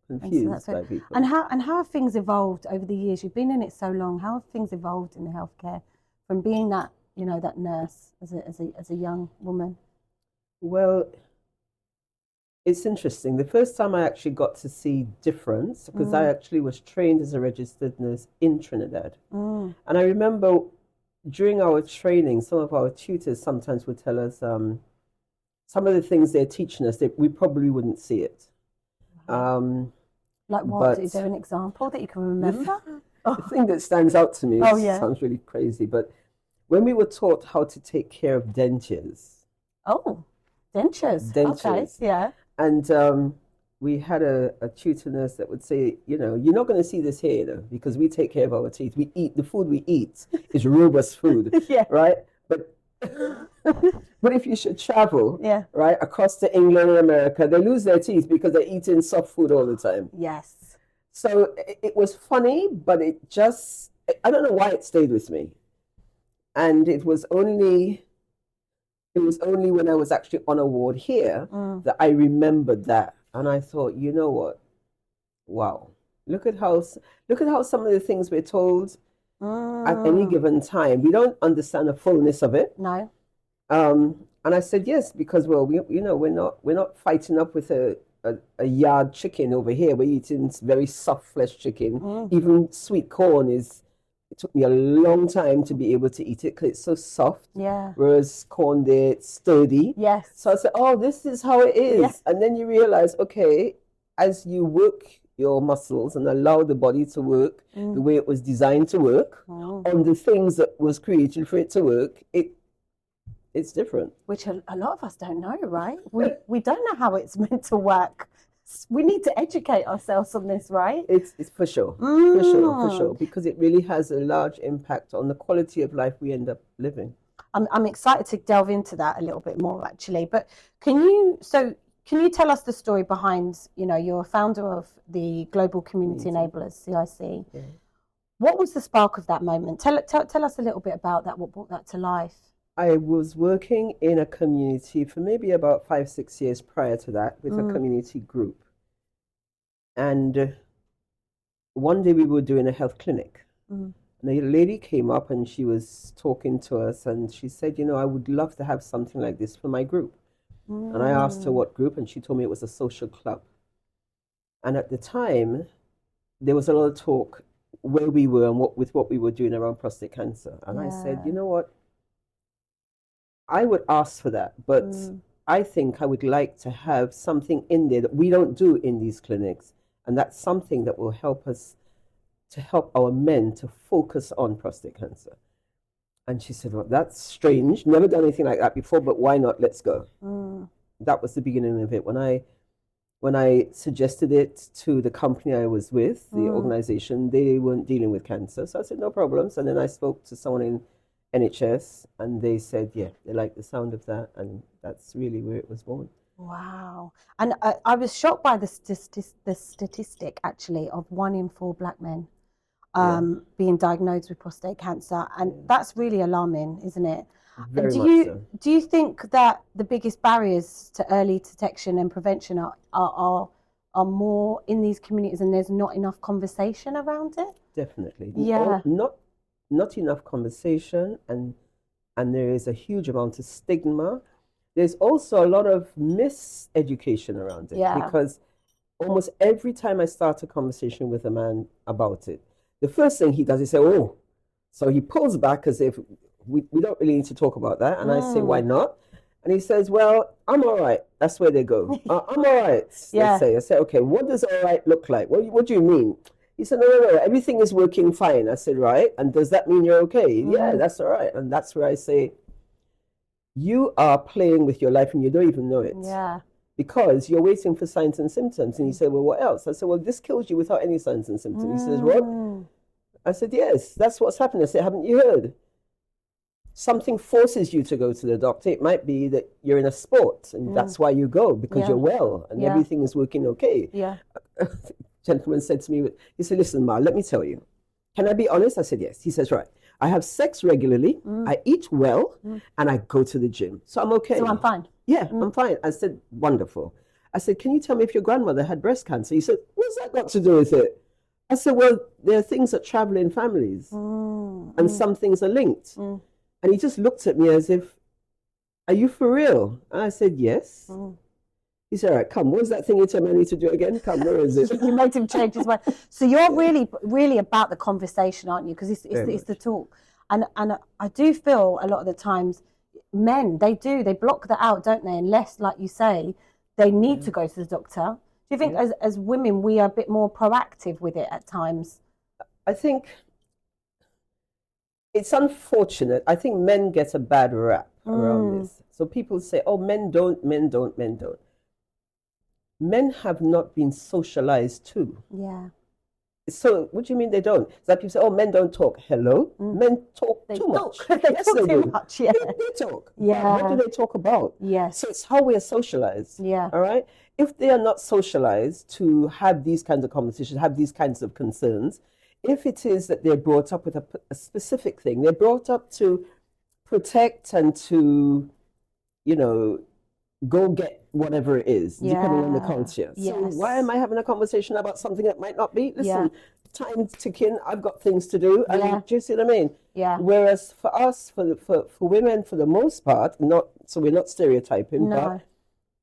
by people. And how have things evolved over the years? You've been in it so long. How have things evolved in the healthcare from being that, that nurse as a young woman? Well, it's interesting. The first time I actually got to see difference, because I actually was trained as a registered nurse in Trinidad. And I remember during our training, some of our tutors sometimes would tell us some of the things they're teaching us, that we probably wouldn't see it. Like what? Is there an example that you can remember? The thing that stands out to me, sounds really crazy, but when we were taught how to take care of dentures. Oh, dentures. Okay, yeah. And we had a tutor nurse that would say, you're not going to see this here, because we take care of our teeth. We eat, the food we eat is robust food, right? But but if you should travel, right, across to England and America, they lose their teeth because they're eating soft food all the time. Yes. So it was funny, but I don't know why it stayed with me. And it was only when I was actually on a ward here that I remembered that. And I thought, you know what? Wow. Look at how some of the things we're told at any given time, we don't understand the fullness of it. No. And I said yes, because we're not fighting up with a yard chicken over here. We're eating very soft flesh chicken. Even sweet corn it took me a long time to be able to eat it because it's so soft. Yeah. Whereas corn there, it's sturdy. Yes. So I said, oh, this is how it is. Yeah. And then you realize, okay, as you work your muscles and allow the body to work the way it was designed to work on the things that was created for it to work, it's different. Which a lot of us don't know, right? We don't know how it's meant to work. We need to educate ourselves on this, right? It's for sure. For sure. Because it really has a large impact on the quality of life we end up living. I'm excited to delve into that a little bit more, actually. But can you tell us the story behind, you're a founder of the Global Community Enablers CIC. Yeah. What was the spark of that moment? Tell us a little bit about that, what brought that to life. I was working in a community for maybe about 5-6 years prior to that with a community group. And one day we were doing a health clinic. And a lady came up and she was talking to us and she said, I would love to have something like this for my group. And I asked her what group, and she told me it was a social club. And at the time, there was a lot of talk where we were and what we were doing around prostate cancer. And I said, you know what? I would ask for that, but I think I would like to have something in there that we don't do in these clinics. And that's something that will help us to help our men to focus on prostate cancer. And she said, well, that's strange. Never done anything like that before, but why not? Let's go. That was the beginning of it. When I suggested it to the company I was with, the organization, they weren't dealing with cancer. So I said, no problems. And then I spoke to someone in NHS and they said, yeah, they like the sound of that. And that's really where it was born. Wow. And I was shocked by the statistic, actually, of 1 in 4 black men being diagnosed with prostate cancer. And that's really alarming, isn't it? Very much so. Do you think that the biggest barriers to early detection and prevention are more in these communities and there's not enough conversation around it? Definitely. Yeah. Not enough conversation, and there is a huge amount of stigma. There's also a lot of miseducation around it, because almost every time I start a conversation with a man about it, the first thing he does is say, oh, so he pulls back as if we don't really need to talk about that. And I say, why not? And he says, well, I'm all right. That's where they go. I'm all right, Yeah. they say. I say, okay, what does all right look like? What do you mean? He said, no, everything is working fine. I said, right. And does that mean you're okay? Yeah, that's all right. And that's where I say, you are playing with your life and you don't even know it. Yeah. Because you're waiting for signs and symptoms. And he said, well, what else? I said, well, this kills you without any signs and symptoms. He says, what? I said, yes, that's what's happened. I said, haven't you heard? Something forces you to go to the doctor. It might be that you're in a sport and that's why you go, because you're well and everything is working okay. Yeah. Gentleman said to me, he said, listen, Ma, let me tell you. Can I be honest? I said, yes. He says, right. I have sex regularly, I eat well, and I go to the gym. So I'm okay. So I'm fine. Yeah, I'm fine. I said, wonderful. I said, can you tell me if your grandmother had breast cancer? He said, what's that got to do with it? I said, well, there are things that travel in families, and some things are linked. And he just looked at me as if, are you for real? And I said, yes. He said, all right, come, what's that thing you tell me I need to do again? Come, where is it? You made him change his mind. So you're really about the conversation, aren't you? Because it's the talk. And I do feel a lot of the times men, they block that out, don't they? Unless, like you say, they need to go to the doctor. Do you think as women we are a bit more proactive with it at times? I think it's unfortunate. I think men get a bad rap around this. So people say, oh, men don't. Men have not been socialized too. Yeah. So what do you mean they don't? It's like people say, oh, men don't talk. Hello? Men talk too much. They Yes, talk they too do. much, yeah. They talk. Yeah. What do they talk about? Yes. So it's how we are socialized. Yeah. All right? If they are not socialized to have these kinds of conversations, have these kinds of concerns, if it is that they're brought up with a specific thing, they're brought up to protect and to, go get whatever it is, depending on the culture. Yes. So why am I having a conversation about something that might not be? Listen, time's ticking, I've got things to do. And do you see what I mean? Yeah. Whereas for us, for women, for the most part, so we're not stereotyping, but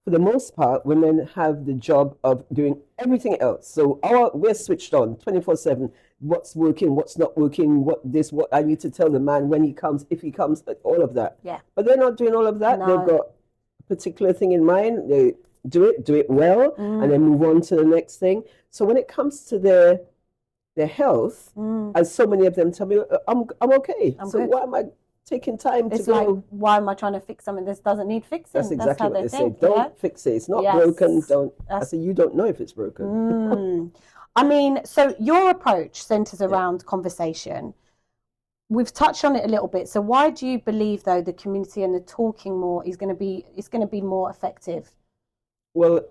for the most part, women have the job of doing everything else. So we're switched on 24/7. What's working, what's not working, what I need to tell the man when he comes, if he comes, all of that. Yeah. But they're not doing all of that. No. They've got a particular thing in mind. They do it well, and then move on to the next thing. So when it comes to their health, as so many of them tell me, I'm okay. So good. why am I taking time It's to go? like, why am I trying to fix something that doesn't need fixing? That's exactly how what they say. think, Don't fix it. It's not broken. Don't. I say, you don't know if it's broken. I mean, so your approach centers around conversation. We've touched on it a little bit. So why do you believe, though, the community and the talking more is going to be more effective? Well,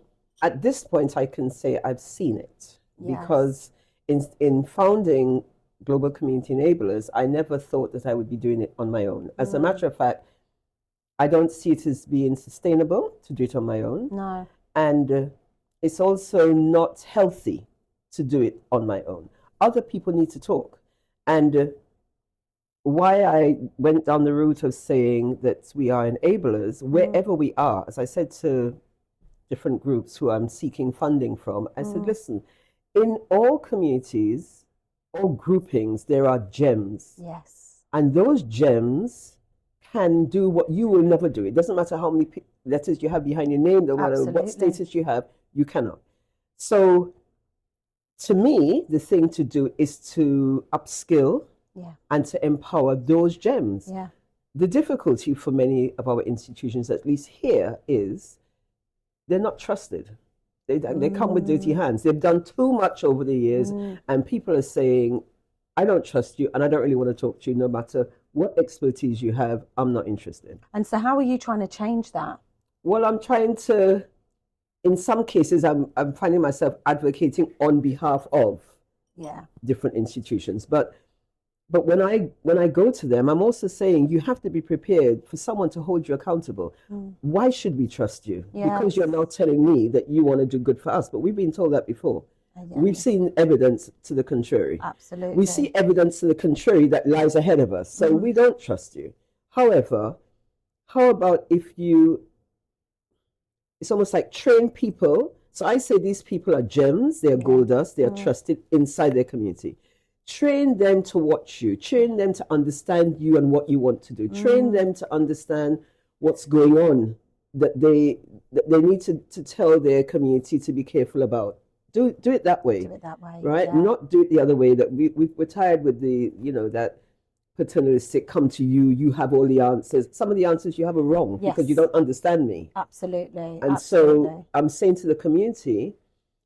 at this point, I can say I've seen it because in founding Global Community Enablers, I never thought that I would be doing it on my own. As a matter of fact, I don't see it as being sustainable to do it on my own. No. And it's also not healthy to do it on my own. Other people need to talk. And why I went down the route of saying that we are enablers, wherever we are, as I said to different groups who I'm seeking funding from, I said, listen, in all communities, all groupings, there are gems. Yes. And those gems can do what you will never do. It doesn't matter how many letters you have behind your name, no matter what status you have, you cannot. So to me, the thing to do is to upskill and to empower those gems. Yeah. The difficulty for many of our institutions, at least here, is they're not trusted. They come with dirty hands. They've done too much over the years, and people are saying, I don't trust you, and I don't really want to talk to you, no matter what expertise you have, I'm not interested. And so how are you trying to change that? Well, I'm trying to, in some cases, I'm finding myself advocating on behalf of different institutions. But when I go to them, I'm also saying you have to be prepared for someone to hold you accountable. Why should we trust you? Because you're now telling me that you want to do good for us. But we've been told that before. We've seen evidence to the contrary. Absolutely. We see evidence to the contrary that lies ahead of us. So we don't trust you. However, how about if it's almost like train people. So I say these people are gems, they are gold dust, they are trusted inside their community. Train them to watch you, train them to understand you and what you want to do, train them to understand what's going on that they need to tell their community to be careful about. Do it that way. Do it that way, right? yeah. Not do it the other way. That we're tired with the that paternalistic come to you. You have all the answers. Some of the answers you have are wrong because you don't understand me. Absolutely. And so I'm saying to the community,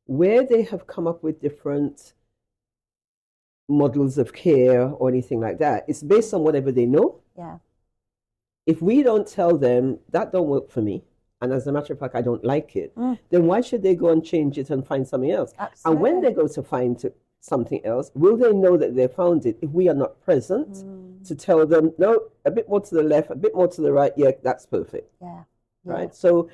where they have come up with different models of care or anything like that, it's based on whatever they know. Yeah. If we don't tell them that don't work for me, and as a matter of fact, I don't like it, then why should they go and change it and find something else? Absolutely. And when they go to find something else, will they know that they found it if we are not present to tell them, no, a bit more to the left, a bit more to the right, yeah, that's perfect. Yeah. Right? So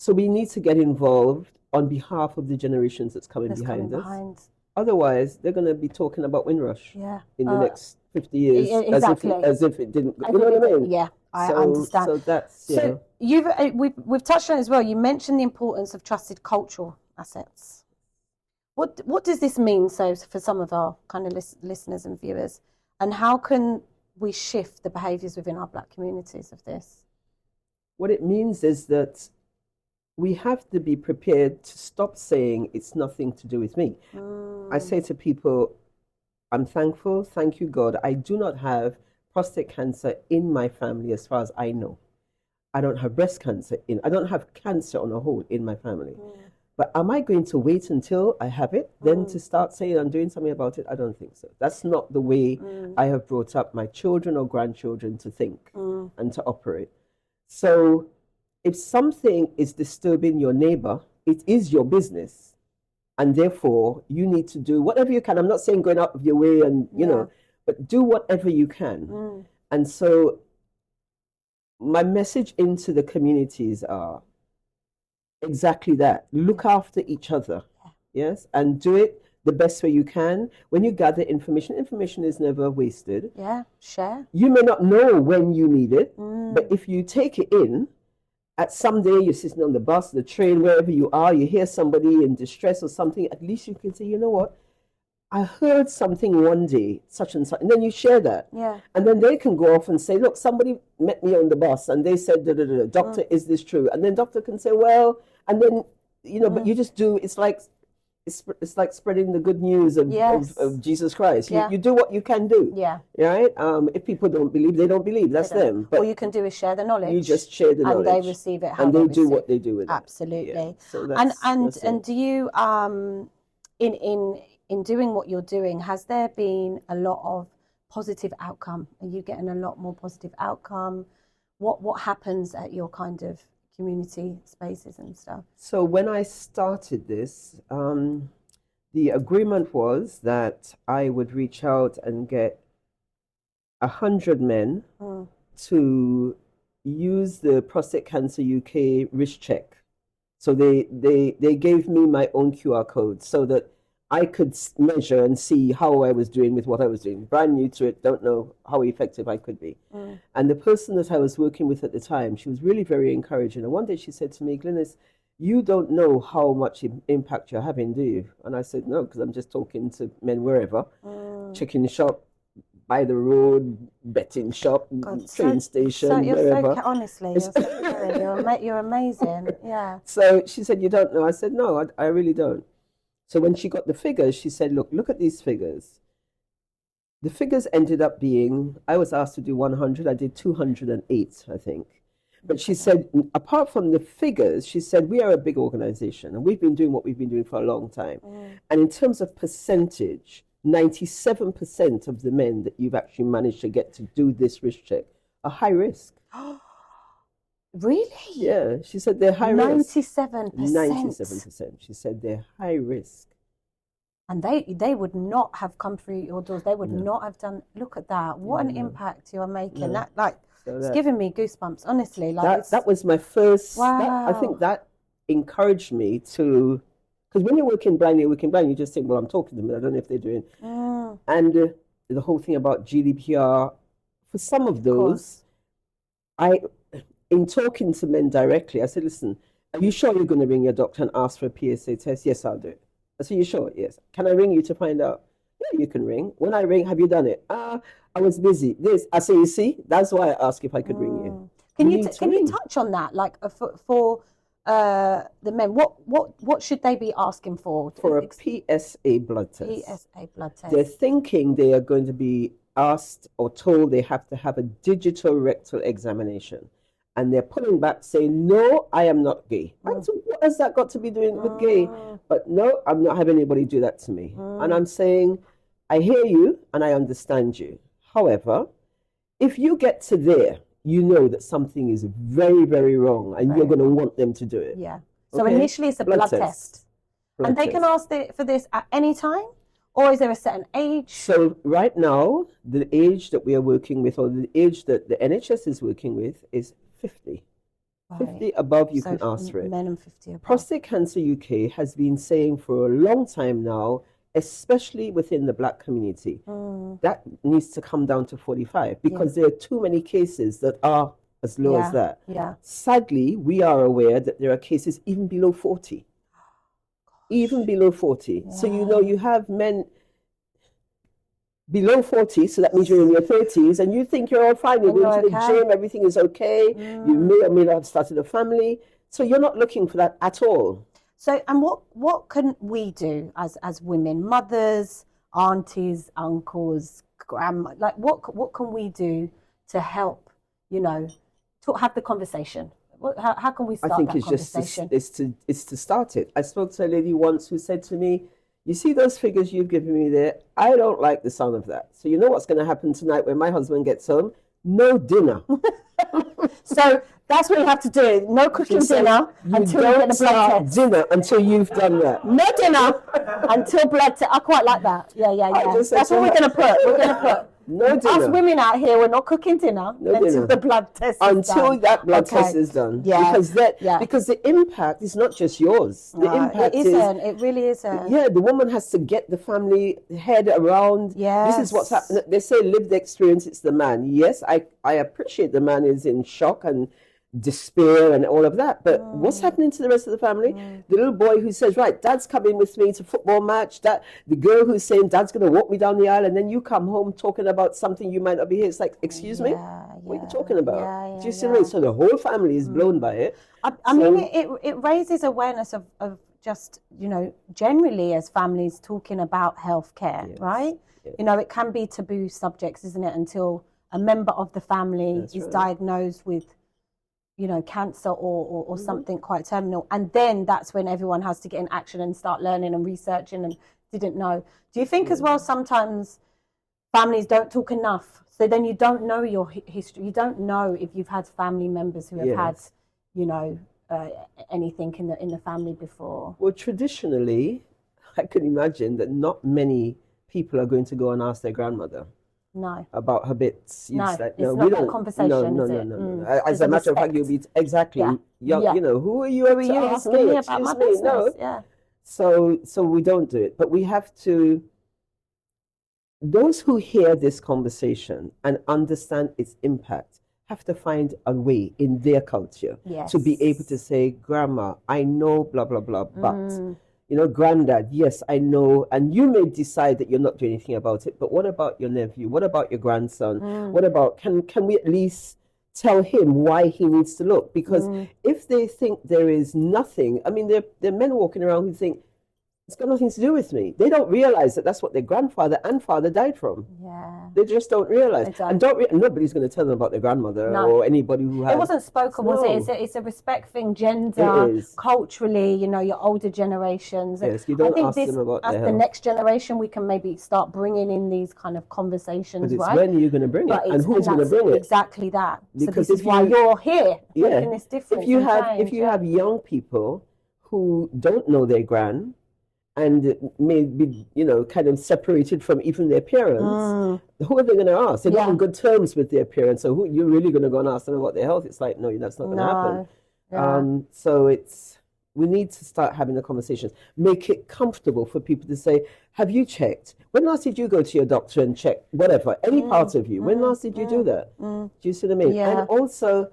we need to get involved on behalf of the generations that's coming behind us. Otherwise, they're going to be talking about Windrush in the next 50 years, as if it didn't. You know what I mean? Yeah, I understand. So that's we've touched on it as well. You mentioned the importance of trusted cultural assets. What does this mean? So for some of our kind of listeners and viewers, and how can we shift the behaviours within our Black communities of this? What it means is that we have to be prepared to stop saying it's nothing to do with me. I say to people, I'm thankful, thank you God, I do not have prostate cancer in my family as far as I know. I don't have breast cancer I don't have cancer on a whole in my family. But am I going to wait until I have it, then to start saying I'm doing something about it? I don't think so. That's not the way I have brought up my children or grandchildren to think and to operate. So if something is disturbing your neighbor, it is your business. And therefore, you need to do whatever you can. I'm not saying going out of your way and, you know, but do whatever you can. And so my message into the communities are exactly that. Look after each other, yes, and do it the best way you can. When you gather information is never wasted. Yeah, share. You may not know when you need it, but if you take it in, at some day you're sitting on the bus, the train, wherever you are, you hear somebody in distress or something, at least you can say, you know what, I heard something one day, such and such, and then you share that. Yeah. And then they can go off and say, look, somebody met me on the bus and they said, doctor, is this true? And then doctor can say, well, and then, you know, but you just do, it's like spreading the good news of Jesus Christ. You do what you can do. Yeah. Right? If people don't believe, they don't believe. That's them. But all you can do is share the knowledge. You just share the knowledge. And they receive it how and they do what they do with Absolutely. it. Absolutely. Yeah. So and do you, in doing what you're doing, has there been a lot of positive outcome? Are you getting a lot more positive outcome? What happens at your kind of community spaces and stuff? So when I started this, the agreement was that I would reach out and get 100 men to use the Prostate Cancer UK risk check. So they gave me my own QR code so that I could measure and see how I was doing with what I was doing. Brand new to it, don't know how effective I could be. And the person that I was working with at the time, she was really very encouraging. And one day she said to me, Glynis, you don't know how much impact you're having, do you? And I said, no, because I'm just talking to men wherever, chicken shop, by the road, betting shop, train station, wherever. Honestly, you're amazing. Yeah. So she said, you don't know? I said, no, I really don't. So when she got the figures, she said, look at these figures. The figures ended up being, I was asked to do 100, I did 208, I think. But she said, apart from the figures, she said, we are a big organization and we've been doing what we've been doing for a long time. And in terms of percentage, 97% of the men that you've actually managed to get to do this risk check are high risk. Really? Yeah, she said they're high risk. 97%. 97%. She said they're high risk. And they would not have come through your doors. They would not have done. Look at that! What an impact you are making. That it's giving me goosebumps. Honestly, that was my first. Wow. I think that encouraged me to, because when you're working blind, you just think, well, I'm talking to them, I don't know if they're doing. And the whole thing about GDPR, for some of those, in talking to men directly, I said, listen, are you sure you're going to ring your doctor and ask for a PSA test? Yes, I'll do it. I said, you sure? Yes. Can I ring you to find out? Yeah, you can ring. When I ring, have you done it? I was busy. I say, you see, that's why I asked if I could ring you. Can We you need can you time. touch on that? Like for the men, what should they be asking for? For a PSA blood test. PSA blood test. They're thinking they are going to be asked or told they have to have a digital rectal examination. And they're pulling back saying, no, I am not gay. Right? So what has that got to be doing with gay? But no, I'm not having anybody do that to me. And I'm saying, I hear you and I understand you. However, if you get to there, you know that something is very, very wrong and you're going to want them to do it. Yeah. So Okay? initially it's a blood test. Blood And they test. can ask for this at any time? Or is there a certain age? So right now, the age that we are working with, or the age that the NHS is working with, is 50. Right. 50 above, you So can ask for it. men and 50 above. Prostate Cancer UK has been saying for a long time now, especially within the black community, that needs to come down to 45 because there are too many cases that are as low as that. Yeah. Sadly, we are aware that there are cases even below 40. Even below 40. So, you know, you have men below 40, so that means you're in your 30s, and you think you're all fine. You're going to the gym, everything is okay. You may or may not have started a family. So you're not looking for that at all. So, and what can we do as women, mothers, aunties, uncles, grandma? Like, what can we do to help? You know, have the conversation. How can we start I think that it's conversation? just it's to start it. I spoke to a lady once who said to me, "You see those figures you've given me there? I don't like the sound of that. So you know what's going to happen tonight when my husband gets home? No dinner." So that's what you have to do. No cooking dinner until you get the blood test. Dinner until you've done that. No dinner until blood test. I quite like that. Yeah. just said That's to what we're her- going to put. We're going to put. No dinner. Us women out here, we're not cooking dinner until dinner. the blood test is Until done. that blood Okay. test is done. Yeah. Because the impact is not just yours. The No, impact it isn't. It really isn't. Yeah, the woman has to get the family head around. This is what's Yes. happening. They say lived experience, it's the man. Yes, I appreciate the man is in shock and despair and all of that. But what's happening to the rest of the family? The little boy who says, right, dad's coming with me to football match. The girl who's saying, dad's going to walk me down the aisle. And then you come home talking about something you might not be here. It's like, excuse me? What are you talking about? Do you see what I mean? So the whole family is blown by it. I mean, it raises awareness of just, you know, generally as families talking about healthcare, right? Yes. You know, it can be taboo subjects, isn't it? Until a member of the family is diagnosed with, you know, cancer or something quite terminal. And then that's when everyone has to get in action and start learning and researching and didn't know. Do you think as well sometimes families don't talk enough? So then you don't know your history. You don't know if you've had family members who have had, you know, anything in the family before. Well, traditionally, I can imagine that not many people are going to go and ask their grandmother. No. About her bits. No, Like, it's we not that don't. conversation, No. is it? As a matter of fact, you'll be exactly. You know, who are you to ask me? about my Excuse me, no. business? Yeah. So we don't do it, but we have to. Those who hear this conversation and understand its impact have to find a way in their culture to be able to say, Grandma, I know blah blah blah, but. You know, Granddad, yes, I know. And you may decide that you're not doing anything about it, but what about your nephew? What about your grandson? What about, can we at least tell him why he needs to look? Because if they think there is nothing, I mean, there are men walking around who think, it's got nothing to do with me. They don't realize that that's what their grandfather and father died from. Yeah. They just don't realize. They don't. And nobody's going to tell them about their grandmother or anybody who has. It wasn't spoken, was it? It's a respect thing, gender, culturally, you know, your older generations. Yes, you don't I think ask them about as their the health. next generation, we can maybe start bringing in these kind of conversations, But it's right? when you're going to bring it and who's going to bring it. Exactly that. Because so this is why you're here, making this difference. If you have young people who don't know their gran and may be, you know, kind of separated from even their parents, who are they going to ask? They're not on good terms with their parents, so who you're really going to go and ask them about their health? It's like, no, that's not going to happen. Yeah. So we need to start having the conversations. Make it comfortable for people to say, have you checked? When last did you go to your doctor and check whatever, any part of you? When last did you do that? Do you see what I mean? Yeah. And also,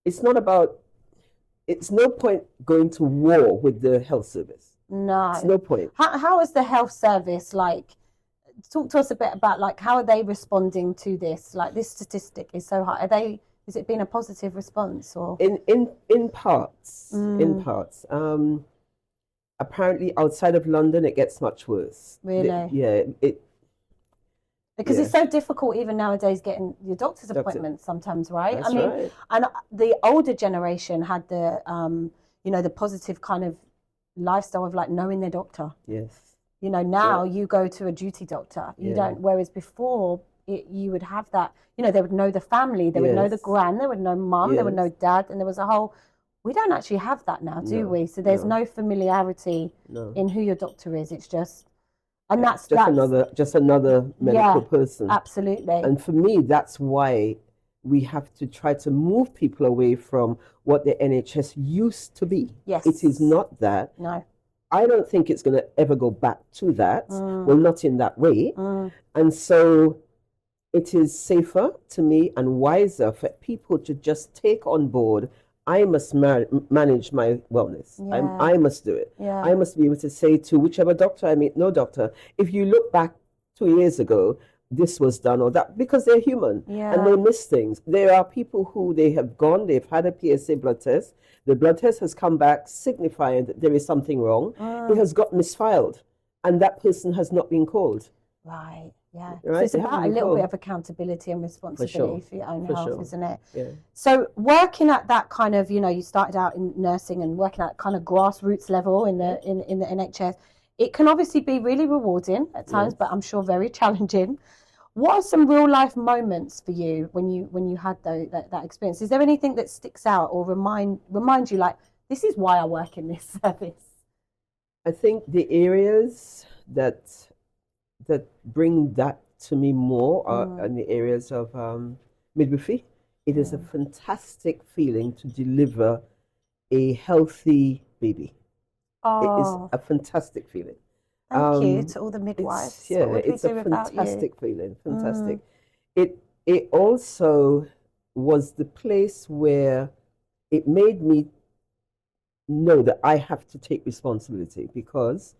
it's no point going to war with the health service. No. There's no point. How is the health service like? Talk to us a bit about like how are they responding to this? Like this statistic is so high. Are they Has it been a positive response or? In parts, in parts. Apparently, outside of London, it gets much worse. Really? Because it's so difficult even nowadays getting your doctor's appointments sometimes, right? That's right. And the older generation had the, the positive kind of lifestyle of like knowing their doctor. Yes. Now you go to a duty doctor. You don't, whereas before you would have that, they would know the family, they would know the gran, they would know mum, they would know dad, and there was a whole, we don't actually have that now, do we? So there's no familiarity in who your doctor is. It's just, and that's another medical person. Absolutely. And for me, that's why we have to try to move people away from what the NHS used to be. Yes. It is not that. No. I don't think it's going to ever go back to that. Well, not in that way. And so it is safer to me and wiser for people to just take on board, I must manage my wellness. I must do it. Yeah. I must be able to say to whichever doctor I meet, no doctor, if you look back 2 years ago, this was done or that, because they're human and they miss things. There are people who they've had a PSA blood test. The blood test has come back signifying that there is something wrong. It has got misfiled and that person has not been called. Right. Yeah. Right? So it's about a little bit of accountability and responsibility for your own health, isn't it? Yeah. So working at that kind of, you started out in nursing and working at kind of grassroots level in the NHS, it can obviously be really rewarding at times, but I'm sure very challenging. What are some real life moments for you when you had that experience? Is there anything that sticks out or remind you like, this is why I work in this service? I think the areas that bring that to me more are in the areas of midwifery. It is a fantastic feeling to deliver a healthy baby. It is a fantastic feeling. Thank you to all the midwives. It's a fantastic feeling. Fantastic. It also was the place where it made me know that I have to take responsibility, because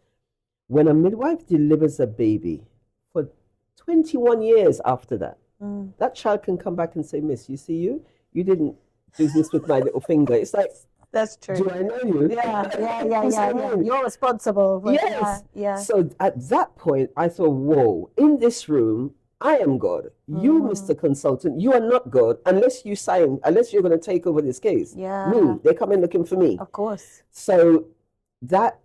when a midwife delivers a baby, for 21 years after that, that child can come back and say, Miss, you didn't do this with my little finger. It's like, that's true. Do I know you? Yeah. You're responsible. Yes. Yeah. So at that point, I thought, whoa, in this room, I am God. You, Mr. Consultant, you are not God unless you're going to take over this case. Yeah. Me, they come in looking for me. Of course. So that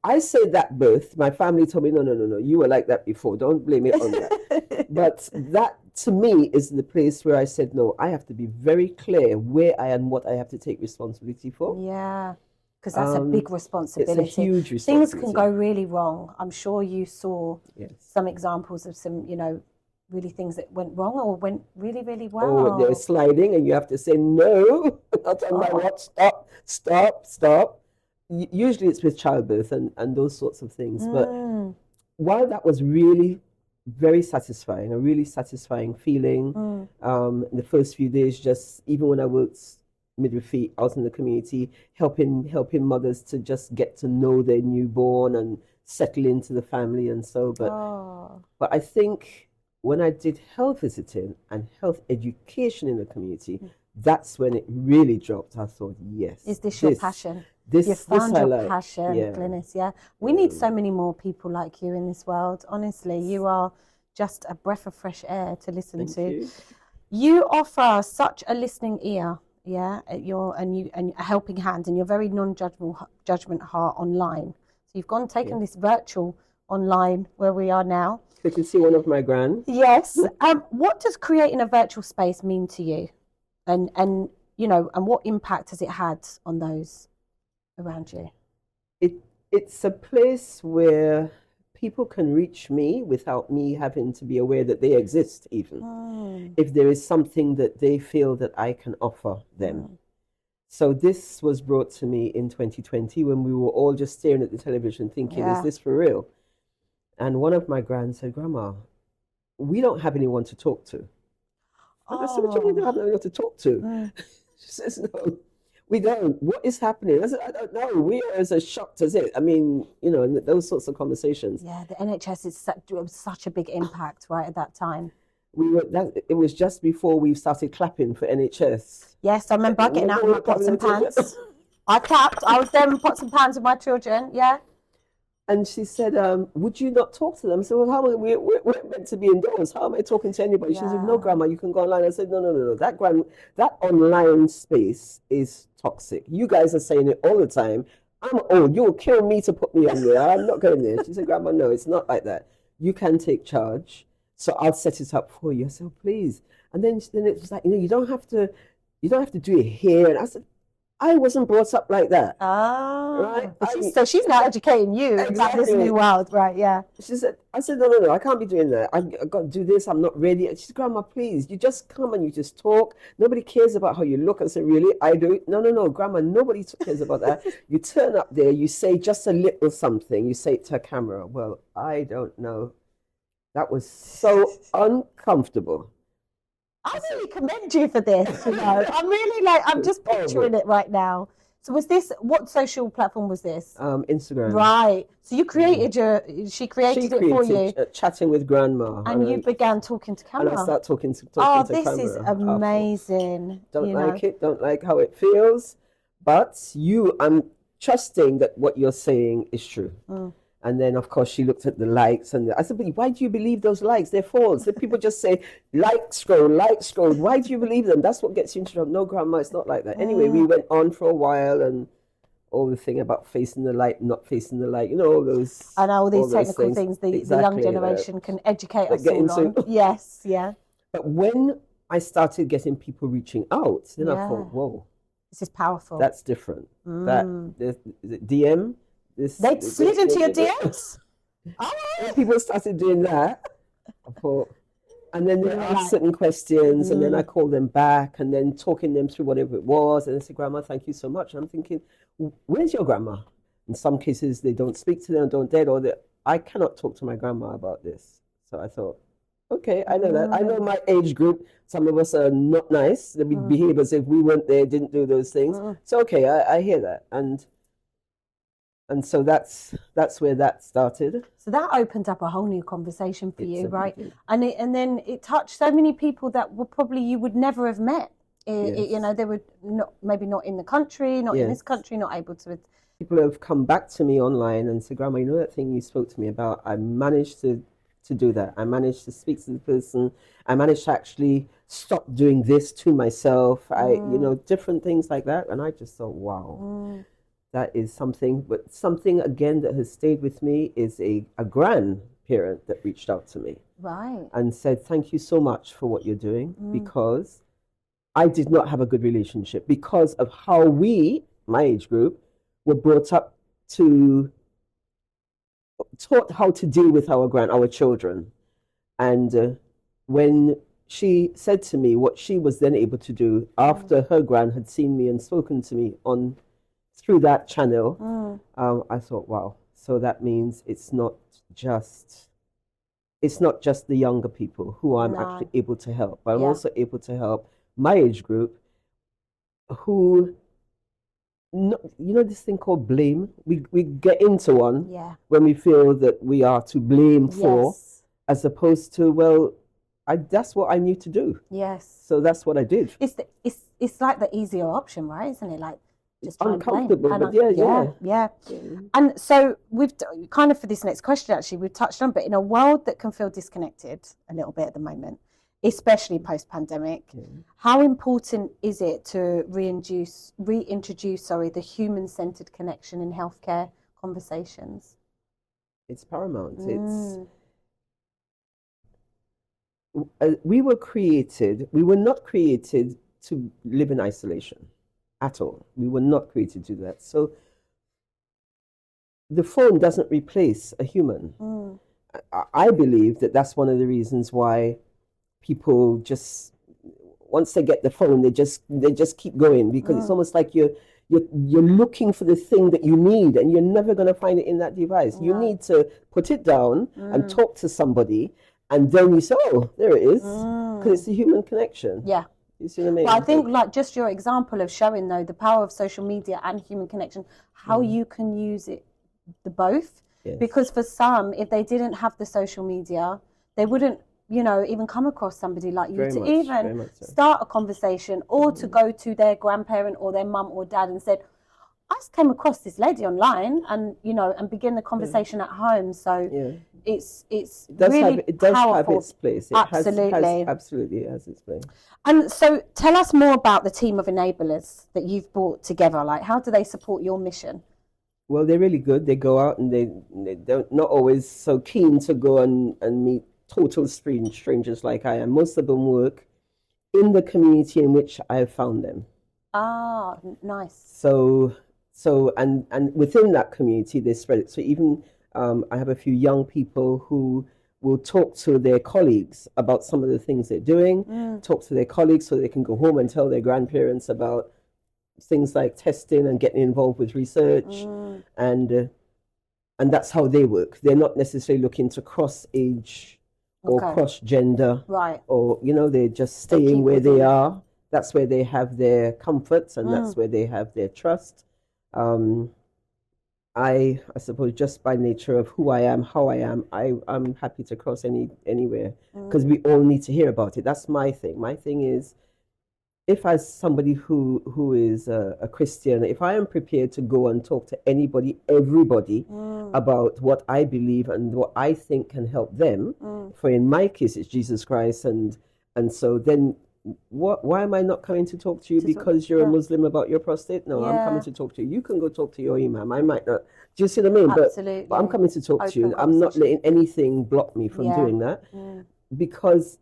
I say that birth, my family told me, no, you were like that before. Don't blame it on that. But that, to me, is the place where I said, no, I have to be very clear where I am, what I have to take responsibility for. Yeah, because that's a big responsibility. It's a huge responsibility. Things can go really wrong. I'm sure you saw some examples of some, really things that went wrong or went really, really well. Oh, they're sliding and you have to say, no, not on my watch, stop. Usually it's with childbirth and those sorts of things. But while that was really very satisfying, a really satisfying feeling, the first few days, just even when I worked midwifery out in the community, helping mothers to just get to know their newborn and settle into the family and so. But I think when I did health visiting and health education in the community, that's when it really dropped. I thought, yes. Is this your passion? You found your passion, Glynis. Yeah. We need so many more people like you in this world. Honestly, you are just a breath of fresh air to listen to. You offer such a listening ear, and a helping hand, and you're very non-judgment heart online. So you've gone taken this virtual online where we are now. You can see one of my grand. Yes. What does creating a virtual space mean to you? And what impact has it had on those around you? It's a place where people can reach me without me having to be aware that they exist, even if there is something that they feel that I can offer them. So this was brought to me in 2020 when we were all just staring at the television thinking, is this for real? And one of my grands said, Grandma, we don't have anyone to talk to. And I said, what do you mean you have no one to talk to? She says, no, we don't. What is happening? I said, I don't know. We are as shocked as it. I mean, those sorts of conversations. Yeah, the NHS was such a big impact right at that time. It was just before we started clapping for NHS. Yes, I remember getting out my pots and pans. I clapped. I was there in pots and pans with my children. Yeah. And she said, would you not talk to them? I said, well, how am I, we're meant to be indoors. How am I talking to anybody? She said, no, Grandma, you can go online. I said, no. That online space is toxic. You guys are saying it all the time. I'm old. You'll kill me to put me on there. I'm not going there. She said, Grandma, no, it's not like that. You can take charge. So I'll set it up for you. I said, oh, please. And then it was like, you don't have to do it here. And I said, I wasn't brought up like that. Oh, right. So she's now educating you about this new world, right? Yeah. I said, no, I can't be doing that. I got to do this. I'm not ready. She said, Grandma, please, you just come and you just talk. Nobody cares about how you look. I said, really? I do it? No, Grandma, nobody cares about that. You turn up there, you say just a little something. You say it to a camera. Well, I don't know. That was so uncomfortable. I really commend you for this. I'm really I'm just picturing it right now. So what social platform was this? Instagram. Right. So you created she created it for you. Chatting with Grandma. And you began talking to camera. And I start talking to camera. This is amazing. Don't like it, don't like how it feels. But I'm trusting that what you're saying is true. And then, of course, she looked at the likes. And I said, but why do you believe those likes? They're false. If people just say, like, scroll. Why do you believe them? That's what gets you into trouble. No, Grandma, it's not like that. Anyway, we went on for a while and all the thing about facing the light, not facing the light, all those. And all these technical things the young generation can educate us all on. Yes, yeah. But when I started getting people reaching out, then I thought, whoa. This is powerful. That's different. Is it DM? They slid into your DMs? When people started doing that, I thought, and then they asked certain questions, and then I called them back, and then talking them through whatever it was, and they said, Grandma, thank you so much. And I'm thinking, where's your grandma? In some cases, they don't speak to them, don't dare, I cannot talk to my grandma about this. So I thought, okay, I know that. I know my age group, some of us are not nice. They behave as if we weren't there, didn't do those things. So, okay, I hear that. And so that's where that started. So that opened up a whole new conversation for you, right? And then it touched so many people that you would never have met. They were maybe not in the country, not in this country, not able to. People have come back to me online and said, Grandma, that thing you spoke to me about, I managed to do that. I managed to speak to the person. I managed to actually stop doing this to myself. Different things like that. And I just thought, wow. That is something, but something again that has stayed with me is a grandparent that reached out to me. Right. And said, thank you so much for what you're doing, because I did not have a good relationship because of how we, my age group, were brought up taught how to deal with our children. And when she said to me what she was then able to do after her gran had seen me and spoken to me through that channel, I thought, wow, so that means it's not just the younger people who I'm actually able to help, but I'm also able to help my age group who, this thing called blame, we get into one when we feel that we are to blame for, as opposed to, that's what I need to do. Yes. So that's what I did. It's like the easier option, right? Isn't it? Like, it's uncomfortable, but yeah. And so we've kind of, for this next question, actually, we've touched on, but in a world that can feel disconnected a little bit at the moment, especially post-pandemic, how important is it to reintroduce the human-centered connection in healthcare conversations? It's paramount. We were not created to live in isolation. At all. We were not created to do that. So the phone doesn't replace a human. I believe that that's one of the reasons why people just, once they get the phone, they just keep going, because it's almost like you're looking for the thing that you need, and you're never going to find it in that device. You need to put it down and talk to somebody, and then you say, oh, there it is, because it's a human connection. Yeah. You see what I mean? But I think, like, just your example of showing, though, the power of social media and human connection, how you can use it, the both. Because for some, if they didn't have the social media, they wouldn't you know, even come across somebody like you, Very to much, very even much so. start a conversation, or to go to their grandparent or their mum or dad and said, I just came across this lady online, and, you know, and begin the conversation at home. So it's it does really have, it does powerful. have its place. It Absolutely. Absolutely has its place. And so tell us more about the team of enablers that you've brought together. Like, how do they support your mission? Well, they're really good. They go out and they're not always so keen to go and meet total strangers like I am. Most of them work in the community in which I have found them. Ah, nice. So and within that community, they spread it. So even I have a few young people who will talk to their colleagues about some of the things they're doing, talk to their colleagues so they can go home and tell their grandparents about things like testing and getting involved with research, and that's how they work. They're not necessarily looking to cross age or cross gender, right? Or, you know, they're just staying where they are. That's where they have their comforts, and that's where they have their trust. I suppose just by nature of who I am, how I am, I'm happy to cross anywhere, because we all need to hear about it. That's my thing. My thing is, if as somebody who is a Christian, if I am prepared to go and talk to anybody, everybody, about what I believe and what I think can help them, for in my case it's Jesus Christ, and so then why am I not coming to talk to you because you're a Muslim about your prostate? No, I'm coming to talk to you. You can go talk to your imam. I might not. Do you see what I mean? Absolutely. But I'm coming to talk to you. I'm not letting anything block me from doing that, because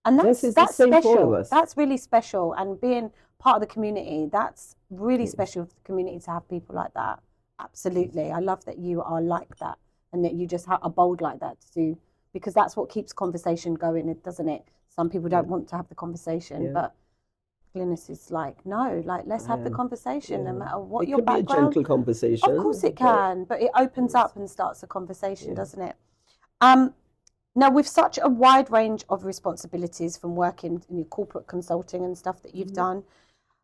and that's the same special. for all of us. That's really special, and being part of the community, that's really special for the community to have people like that. Absolutely. I love that you are like that, and that you just are bold like that to do, because that's what keeps conversation going, doesn't it? Some people don't want to have the conversation, but Glynis is like, no, like, let's have the conversation, no matter what your background. It can be a gentle conversation. Of course it can, but it opens up and starts a conversation, doesn't it? Now, with such a wide range of responsibilities, from working in your corporate consulting and stuff that you've done,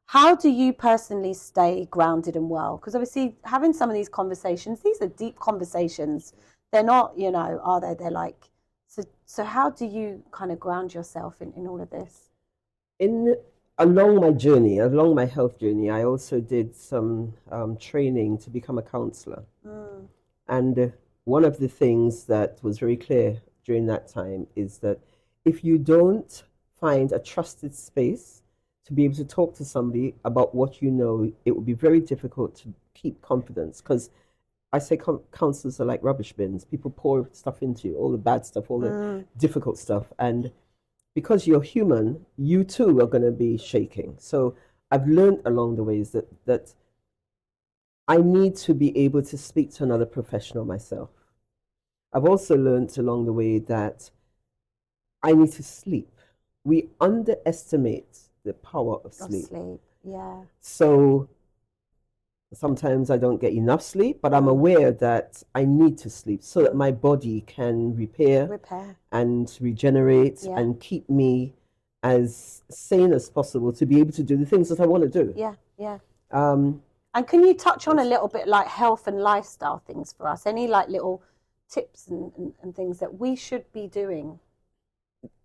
how do you personally stay grounded and well? Because obviously having some of these conversations, these are deep conversations. They're not, you know, are they? They're like, so how do you kind of ground yourself in all of this? Along my journey, along my health journey, I also did some training to become a counselor. And one of the things that was very clear during that time is that if you don't find a trusted space to be able to talk to somebody about what you know, it will be very difficult to keep confidence, because I say counselors are like rubbish bins. People pour stuff into you, all the bad stuff, all the difficult stuff. And because you're human, you too are going to be shaking. So I've learned along the ways that I need to be able to speak to another professional myself. I've also learned along the way that I need to sleep. We underestimate the power of sleep. So sometimes I don't get enough sleep, but I'm aware that I need to sleep so that my body can repair and regenerate and keep me as sane as possible to be able to do the things that I want to do. And can you touch on a little bit like health and lifestyle things for us? Any like little tips and things that we should be doing?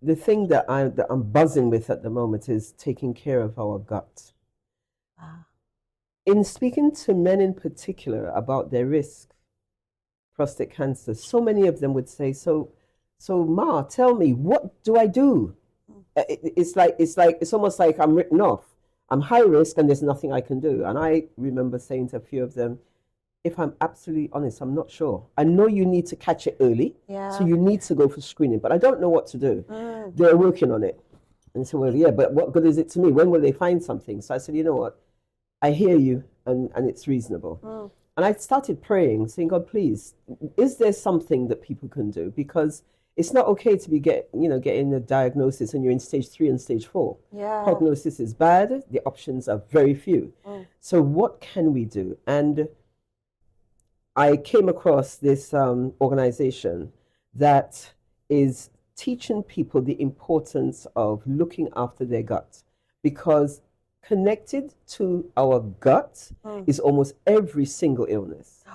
The thing that I'm buzzing with at the moment is taking care of our gut. In speaking to men in particular about their risk, prostate cancer, so many of them would say, so Ma, tell me, what do I do? It's almost like I'm written off. I'm high risk and there's nothing I can do. And I remember saying to a few of them, if I'm absolutely honest, I'm not sure. I know you need to catch it early, so you need to go for screening, but I don't know what to do. They're working on it. And so, well, yeah, but what good is it to me? When will they find something? So I said, you know what? I hear you, and it's reasonable. And I started praying, saying, God, please, is there something that people can do? Because it's not okay to be getting a diagnosis and you're in stage 3 and stage 4. Prognosis is bad. The options are very few. So what can we do? And I came across this organization that is teaching people the importance of looking after their gut, because connected to our gut is almost every single illness.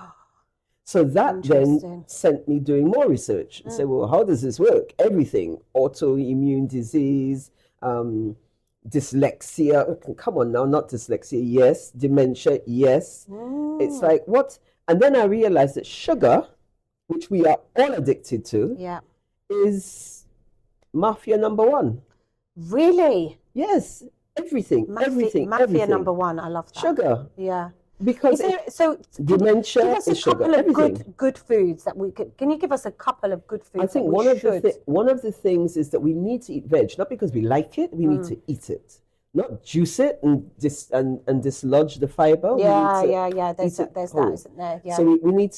So that then Interesting. sent me doing more research and say, well, how does this work? Everything, autoimmune disease, dyslexia. Come on now, not dyslexia. Yes. Dementia. Yes. It's like what? And then I realized that sugar, which we are all addicted to, Yeah. is mafia number one. Really? Yes. Everything. Everything. Mafia everything. number one. I love that. Sugar. Yeah. Because So dementia give us a is sugar. couple of Everything. good foods that we could. Can you give us a couple of good foods? I think that we one of the things is that we need to eat veg, not because we like it. We need to eat it, not juice it and dislodge the fiber. Yeah, we need to yeah. There's eat it that, whole. isn't there? Yeah. So we need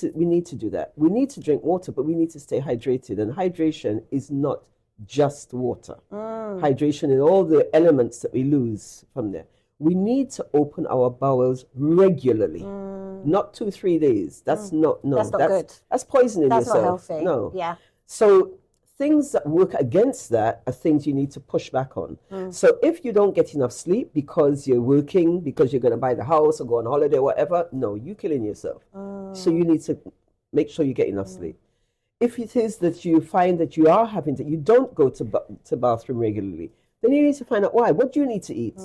to do that. We need to drink water, but we need to stay hydrated. And hydration is not just water. Hydration and all the elements that we lose from there. We need to open our bowels regularly, not 2-3 days. That's not That's not good. That's poisoning That's yourself. not healthy. No. Yeah. So things that work against that are things you need to push back on. So if you don't get enough sleep because you're working, because you're going to buy the house or go on holiday or whatever, no, you're killing yourself. So you need to make sure you get enough sleep. If it is that you find that you are having to, you don't go to bathroom regularly, then you need to find out why. What do you need to eat?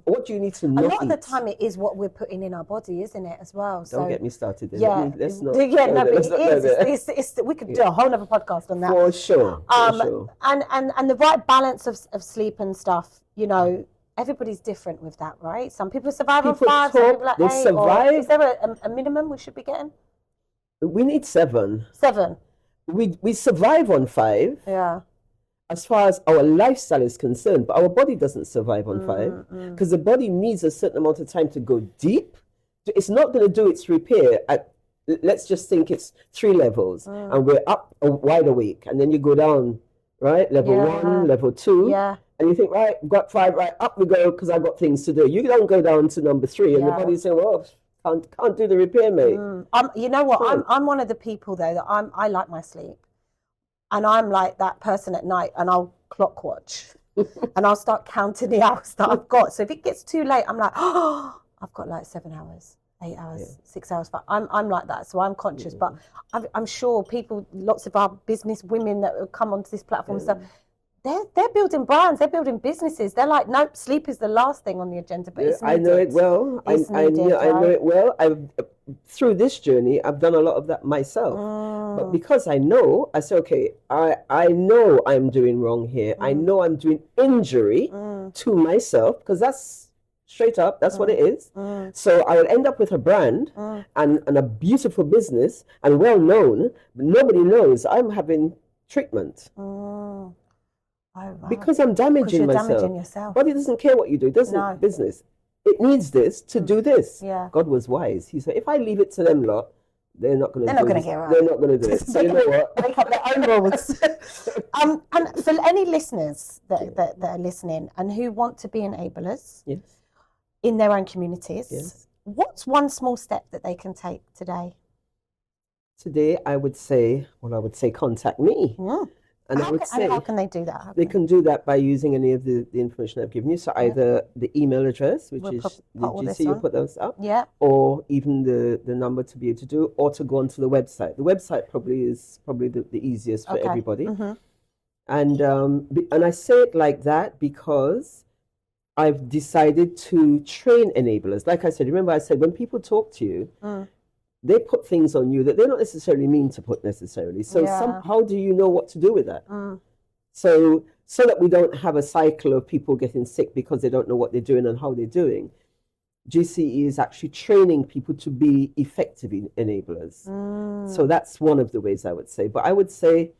What do you need to not A eat? lot of the time, it is what we're putting in our body, isn't it, as well? Don't get me started. Then. Yeah, Let's not. yeah, no, but let's not go there. we could do a whole other podcast on that. For sure. For sure. And the right balance of sleep and stuff, you know, everybody's different with that, right? Some people survive on People 5, some people like they 8. survive. Is there a minimum we should be getting? We need 7. 7. We survive on 5. Yeah. As far as our lifestyle is concerned, but our body doesn't survive on 5 because the body needs a certain amount of time to go deep. It's not going to do its repair at, let's just think it's 3 levels and we're up wide awake, and then you go down, right? Level 1, level 2. Yeah. And you think, right, got 5, right, up we go because I've got things to do. You don't go down to number 3 and the body's saying, well, can't do the repair, mate. You know what? I'm one of the people, though, that I like my sleep. And I'm like that person at night, and I'll clock watch and I'll start counting the hours that I've got. So if it gets too late, I'm like, oh, I've got like 7 hours, 8 hours, 6 hours. I'm like that. So I'm conscious, but I'm sure people, lots of our business women that have come onto this platform and stuff, they're building brands, they're building businesses. They're like, nope, sleep is the last thing on the agenda, but it's needed. I know it well. I know it well. Through this journey, I've done a lot of that myself. But because I know, I say, okay, I know I'm doing wrong here. I know I'm doing injury to myself, because that's straight up, that's what it is. So I will end up with a brand and a beautiful business and well known, but nobody knows I'm having treatment. Because I'm damaging myself. Damaging yourself. Body doesn't care what you do. It doesn't business. It needs this to do this. Yeah. God was wise. He said, if I leave it to them lot, they're not going to do it. Get right. They're not going to do it. So you know what? Make up their own rules. And for any listeners that are listening and who want to be enablers in their own communities, what's one small step that they can take today? Today, I would say contact me. And how can they do that? They can do that by using any of the information I've given you. So either the email address, which is, did you see you put those up? Yeah. Or even the number to be able to do, or to go onto the website. The website is the easiest for everybody. And I say it like that because I've decided to train enablers. Like I said, remember I said, when people talk to you, they put things on you that they don't necessarily mean to put necessarily. So how do you know what to do with that? So that we don't have a cycle of people getting sick because they don't know what they're doing and how they're doing. GCE is actually training people to be effective enablers. So that's one of the ways I would say. But I would say,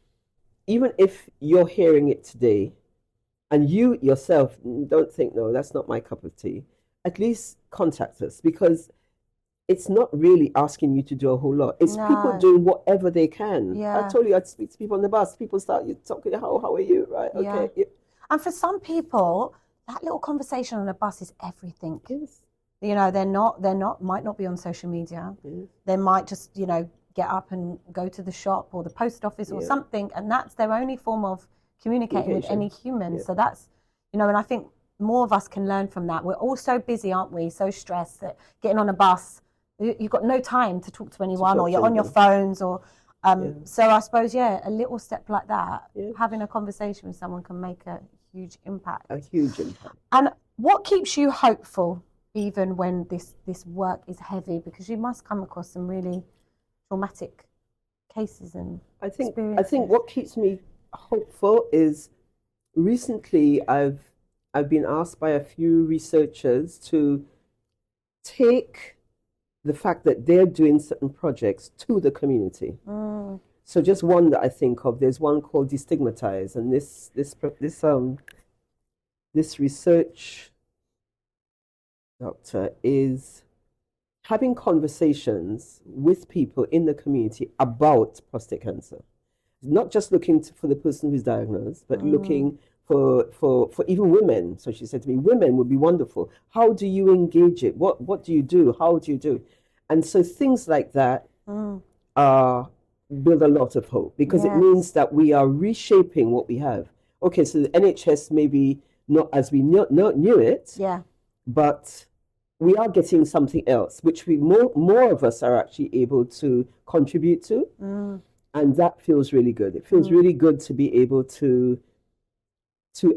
even if you're hearing it today and you yourself don't think, no, that's not my cup of tea, at least contact us, because it's not really asking you to do a whole lot. It's people doing whatever they can. I told you I'd speak to people on the bus. People start talking, how are you? Right? Okay. Yeah. And for some people, that little conversation on a bus is everything. Yes. You know, might not be on social media. Yes. They might just, get up and go to the shop or the post office or something, and that's their only form of communicating with any human. So that's, and I think more of us can learn from that. We're all so busy, aren't we? So stressed that getting on a bus, you've got no time to talk to anyone, talk or to you're on your anyone. phones, or so I suppose a little step like that, having a conversation with someone can make a huge impact. A huge impact. And what keeps you hopeful even when this work is heavy, because you must come across some really traumatic cases and I think experiences. what keeps me hopeful is recently I've been asked by a few researchers to take the fact that they're doing certain projects to the community. So just one that I think of, there's one called Destigmatize, and this research doctor is having conversations with people in the community about prostate cancer. Not just looking for the person who's diagnosed, but looking for even women. So she said to me, women would be wonderful. How do you engage it? What do you do? How do you do? And so things like that build a lot of hope, because it means that we are reshaping what we have. Okay, so the NHS maybe not as we knew it, but we are getting something else, which more of us are actually able to contribute to. And that feels really good. It feels really good to be able to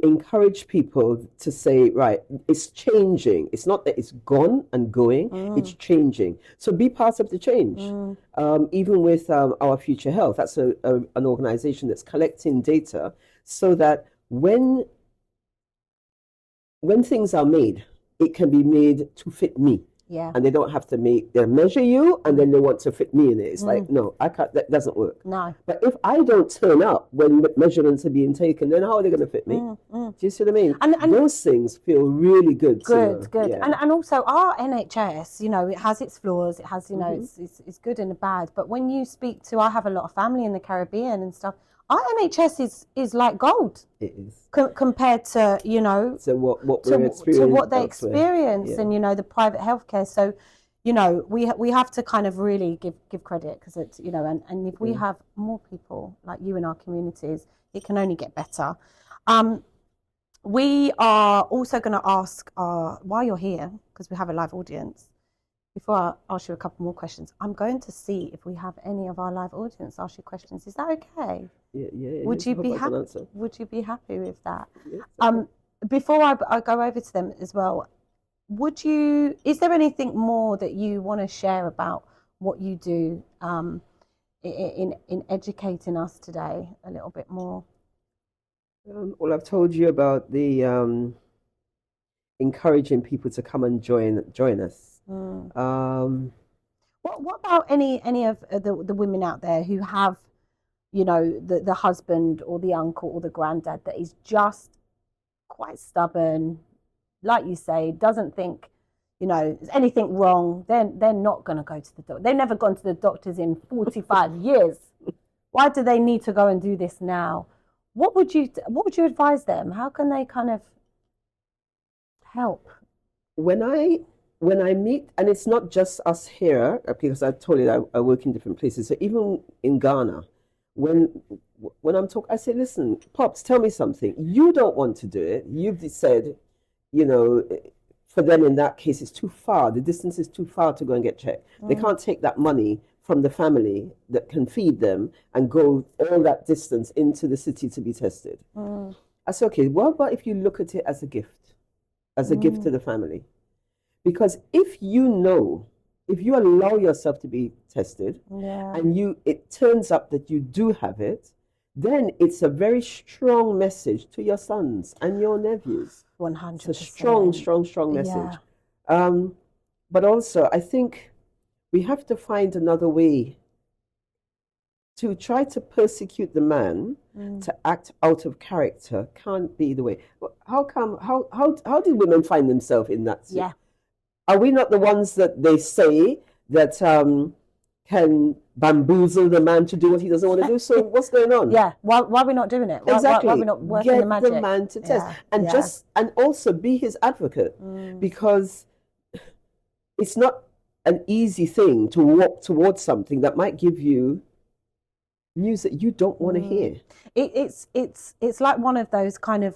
encourage people to say, right, it's changing. It's not that it's gone and going, it's changing. So be part of the change. Even with our Future Health, that's an organization that's collecting data so that when things are made, it can be made to fit me. And they don't have to they measure you and then they want to fit me in it. It's like, no, I can't, that doesn't work. No. But if I don't turn up when measurements are being taken, then how are they going to fit me? Do you see what I mean? And those things feel really good. Good. Yeah. And also our NHS, it has its flaws. It has, it's good and bad. But when you speak to, I have a lot of family in the Caribbean and stuff. Our NHS is like gold. It is. Compared to, so what to what they elsewhere. experience and, the private healthcare. So, we have to kind of really give credit, because it's, and if we have more people like you in our communities, it can only get better. We are also going to ask, while you're here, because we have a live audience, before I ask you a couple more questions, I'm going to see if we have any of our live audience ask you questions. Is that okay? Yeah. Would you be happy? Would you be happy with that? Yes, okay. Before I go over to them as well, is there anything more that you want to share about what you do in educating us today a little bit more? Well, I've told you about the encouraging people to come and join us. What about any of the women out there who have, the husband or the uncle or the granddad that is just quite stubborn, like you say, doesn't think, there's anything wrong? They're not going to go to the doctor. They've never gone to the doctors in 45 years. Why do they need to go and do this now? What would you advise them? How can they kind of help? When I meet, and it's not just us here, because I told you I work in different places. So even in Ghana, when I'm talking, I say, listen, Pops, tell me something. You don't want to do it. You've said, for them in that case, it's too far. The distance is too far to go and get checked. They can't take that money from the family that can feed them and go all that distance into the city to be tested. I say, okay, what about if you look at it as a gift, gift to the family? Because if you allow yourself to be tested, and it turns up that you do have it, then it's a very strong message to your sons and your nephews. 100%. It's a strong message. But also, I think we have to find another way to try to persecute the man to act out of character. Can't be the way. How do women find themselves in that situation? Yeah. Are we not the ones that they say that can bamboozle the man to do what he doesn't want to do? So what's going on? Yeah. Why are we not doing it? Exactly. Why are we not working the magic? Get the man to test. And also be his advocate, because it's not an easy thing to walk towards something that might give you news that you don't want to hear. It's like one of those kind of,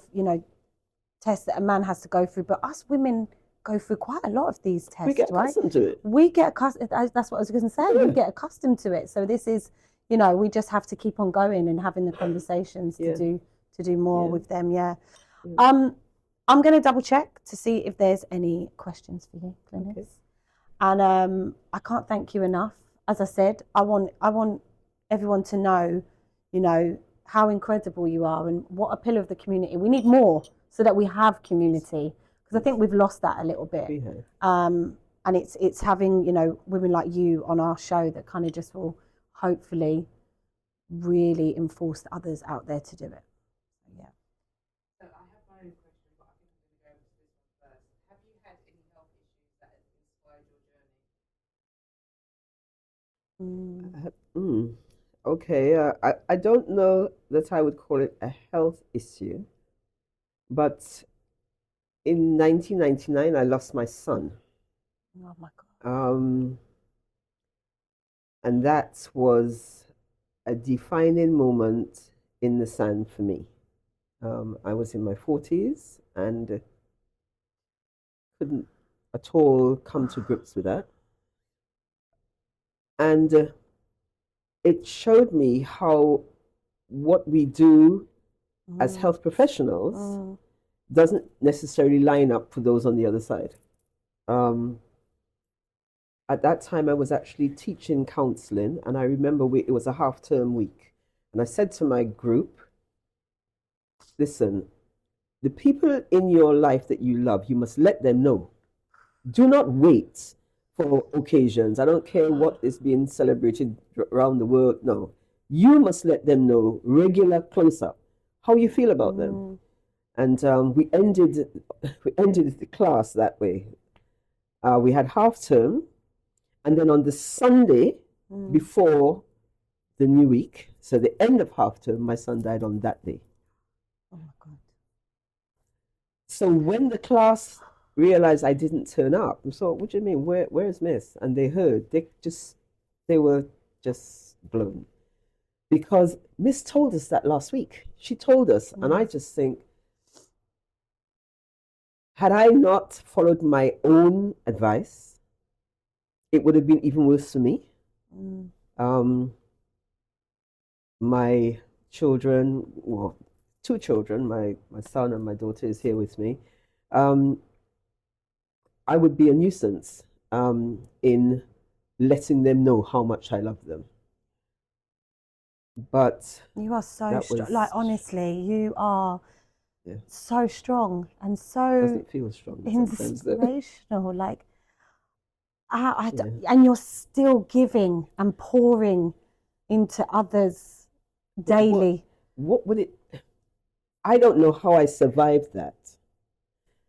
tests that a man has to go through, but us women go through quite a lot of these tests, We get right? accustomed to it. We get accustomed. That's what I was going to say. Yeah. We get accustomed to it. So this is, you know, we just have to keep on going and having the conversations Yeah. to do more Yeah. with them. Yeah. Yeah. I'm going to double check to see if there's any questions for you, Glynis. Okay. And I can't thank you enough. As I said, I want everyone to know, you know, how incredible you are and what a pillar of the community. We need more so that we have community, because I think we've lost that a little bit. We have. And it's having, you know, women like you on our show that kind of just will hopefully really enforce others out there to do it. Yeah. So I have my own question, but I think I'm going to go with this one first. Have you had any health issues that have inspired your journey? Okay, I don't know that I would call it a health issue, but in 1999 I lost my son. Oh my God. And that was a defining moment in the sand for me. I was in my 40s and couldn't at all come to grips with that. And it showed me how what we do as health professionals doesn't necessarily line up for those on the other side. At that time, I was actually teaching counseling, and I remember it was a half-term week. And I said to my group, listen, the people in your life that you love, you must let them know. Do not wait for occasions. I don't care what is being celebrated around the world. No, you must let them know, regular close-up, how you feel about them. And we ended the class that way. We had half-term. And then on the Sunday before the new week, so the end of half term, my son died on that day. Oh my God. So when the class realized I didn't turn up, so what do you mean? Where's Miss? And they heard, they were just blown. Because Miss told us that last week. She told us, and I just think, had I not followed my own advice, it would have been even worse for me. My children, well, 2 children, my son and my daughter is here with me. I would be a nuisance in letting them know how much I love them. But you are so strong. Like, honestly, you are so strong and so doesn't feel strong inspirational. Like, and you're still giving and pouring into others daily. What would it? I don't know how I survived that.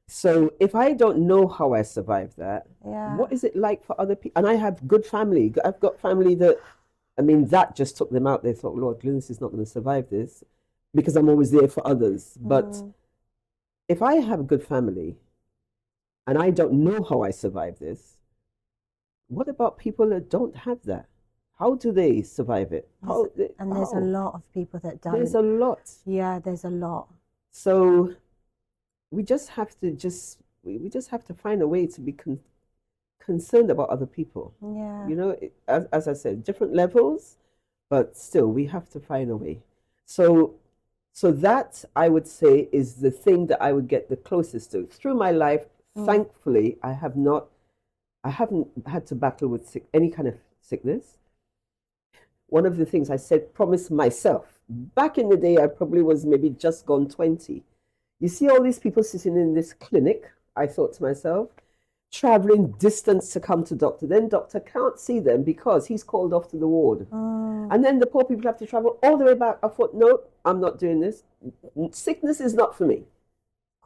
So if I don't know how I survived that, what is it like for other people? And I have good family. I've got family that, I mean, that just took them out. They thought, Lord, Glynis is not going to survive this because I'm always there for others. But if I have a good family and I don't know how I survived this, what about people that don't have that? How do they survive it? There's a lot of people that don't. There's a lot. Yeah, there's a lot. So we just have to find a way to be concerned about other people. Yeah. You know, as I said, different levels, but still we have to find a way. So that, I would say, is the thing that I would get the closest to. Through my life, thankfully, I haven't had to battle with any kind of sickness. One of the things I promised myself, back in the day, I probably was maybe just gone 20. You see all these people sitting in this clinic, I thought to myself, traveling distance to come to doctor. Then doctor can't see them because he's called off to the ward. And then the poor people have to travel all the way back. I thought, no, I'm not doing this. Sickness is not for me.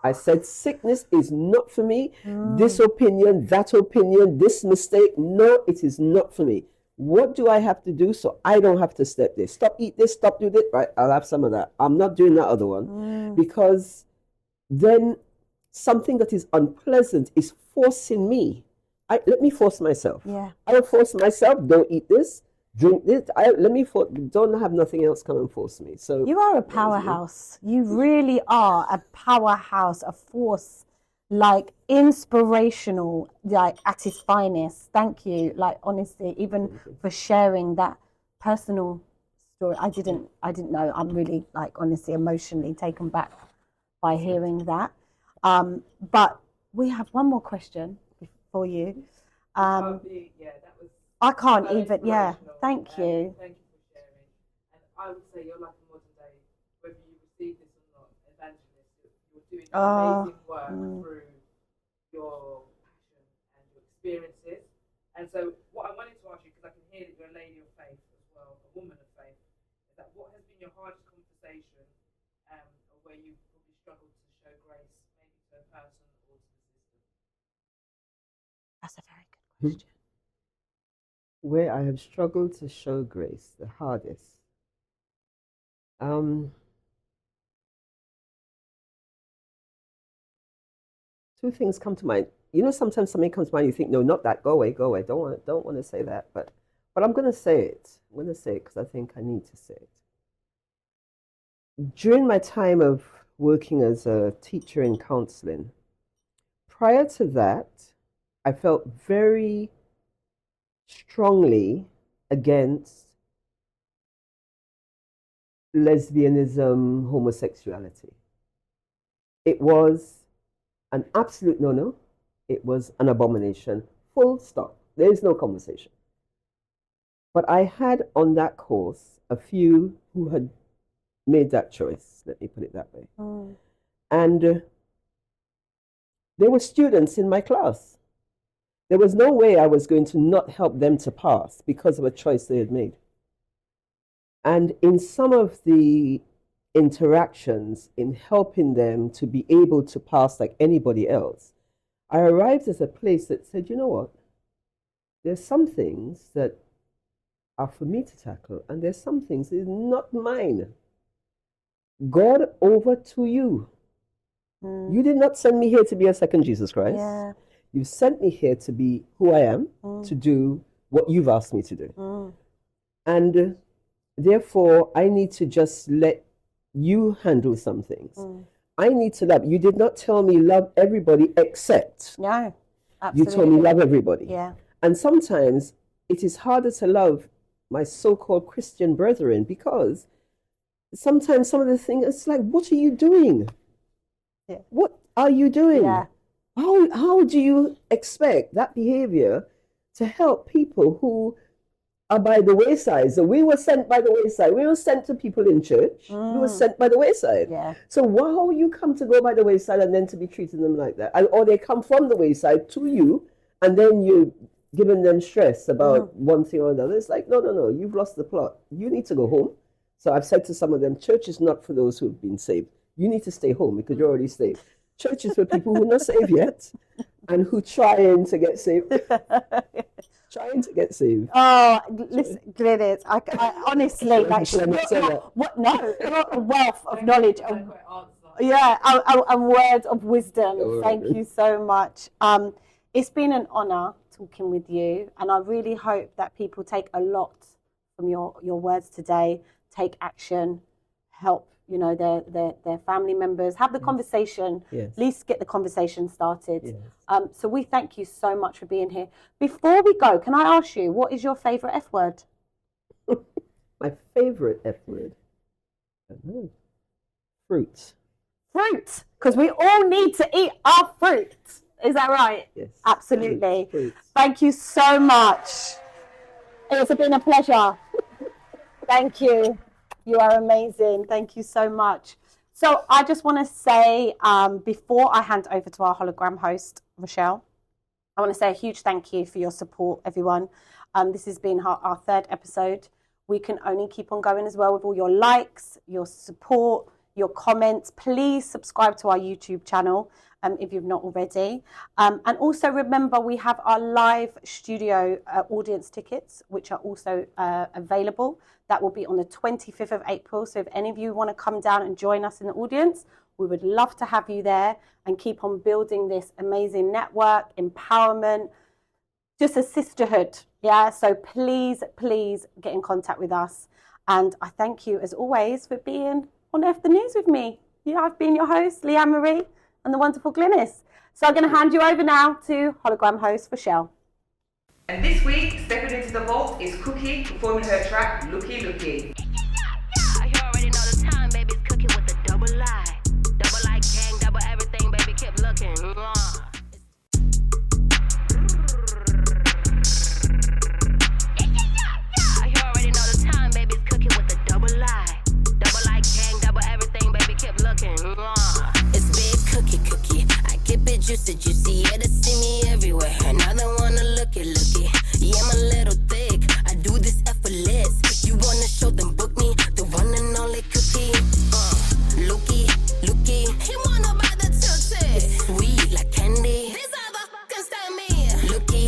I said, sickness is not for me. This opinion, that opinion, this mistake, no, it is not for me. What do I have to do so I don't have to step this? Stop eat this, stop do this. Right, I'll have some of that. I'm not doing that other one. Because then something that is unpleasant is forcing me. Let me force myself. Yeah. I'll force myself, don't eat this, drink this. Don't have nothing else come and force me. So you are a powerhouse. You really are a powerhouse, a force like inspirational, like at its finest. Thank you. Like honestly, even for sharing that personal story. I didn't know. I'm really like honestly emotionally taken back by hearing that. But we have one more question for you. That was I can't so even. Yeah. inspirational, Thank you. Thank you for sharing. And I would say you're like a modern day, whether you receive this or not, evangelist. You're doing amazing work through your passion and your experiences. And so, what I wanted to ask you, because I can hear that you're a lady of faith as well, a woman of faith, is that what has been your hardest conversation, or where you probably struggled to show grace, maybe to a person or to the system? That's a very good question. Where I have struggled to show grace the hardest. Two things come to mind. You know, sometimes something comes to mind, you think, no, not that, go away. Don't want to say that, but I'm going to say it. I'm going to say it because I think I need to say it. During my time of working as a teacher in counseling, prior to that, I felt very strongly against lesbianism, homosexuality. It was an absolute no-no. It was an abomination. Full stop. There is no conversation. But I had on that course a few who had made that choice, let me put it that way. And there were students in my class. There was no way I was going to not help them to pass because of a choice they had made. And in some of the interactions in helping them to be able to pass like anybody else, I arrived at a place that said, you know what? There's some things that are for me to tackle, and there's some things that are not mine. God, over to you. You did not send me here to be a second Jesus Christ. Yeah. You sent me here to be who I am, to do what you've asked me to do. And therefore, I need to just let you handle some things. I need to love. You did not tell me love everybody except. No, absolutely. You told me love everybody. Yeah. And sometimes it is harder to love my so-called Christian brethren because sometimes some of the things, it's like, what are you doing? Yeah. What are you doing? Yeah. How do you expect that behavior to help people who are by the wayside? So we were sent by the wayside. We were sent to people in church. We were sent by the wayside. Yeah. So how you come to go by the wayside and then to be treating them like that? Or they come from the wayside to you and then you're giving them stress about one thing or another. It's like, no, you've lost the plot. You need to go home. So I've said to some of them, church is not for those who've been saved. You need to stay home because you're already saved. Church is for people who are not saved yet and who trying to get saved. Trying to get saved. Oh, listen, Glynis, I honestly, like, what? No, a wealth of knowledge. Yeah, and words of wisdom. Thank you so much. It's been an honor talking with you, and I really hope that people take a lot from your words today, take action, help, you know, their family members, have the conversation, at least get the conversation started. So we thank you so much for being here. Before we go, can I ask you, what is your favourite F word? My favourite F word? Fruit. Fruit, because we all need to eat our fruit. Is that right? Yes. Absolutely. Fruit. Thank you so much. It's been a pleasure. Thank you. You are amazing. Thank you so much. So I just want to say, before I hand over to our hologram host, Rochelle, I want to say a huge thank you for your support, everyone. This has been our third episode. We can only keep on going as well with all your likes, your support, your comments. Please subscribe to our YouTube channel if you've not already. And also remember, we have our live studio audience tickets, which are also available. That will be on the 25th of April. So if any of you want to come down and join us in the audience, we would love to have you there and keep on building this amazing network, empowerment, just a sisterhood. Yeah, so please get in contact with us. And I thank you, as always, for being on F the News with me. Yeah, I've been your host, Liyanne Marie, and the wonderful Glynis. So I'm going to hand you over now to hologram host Rochelle. And this week, stepping into the vault is Cookie performing her track Looky Looky. You already know the time, baby. It's Cookie with a double lie. Double like gang, double everything, baby. Keep looking. You already know the time, baby. It's Cookie with a double lie. Double like gang, double everything, baby. Keep looking. It's big cookie. I keep it juicy. Yeah, they see me everywhere. And I don't wanna looky. Yeah, I'm a little thick. I do this effortless. You wanna show them, book me. The one and only Cookie. Looky. He wanna buy the tootsie. It's sweet like candy. These other can stand me. Looky.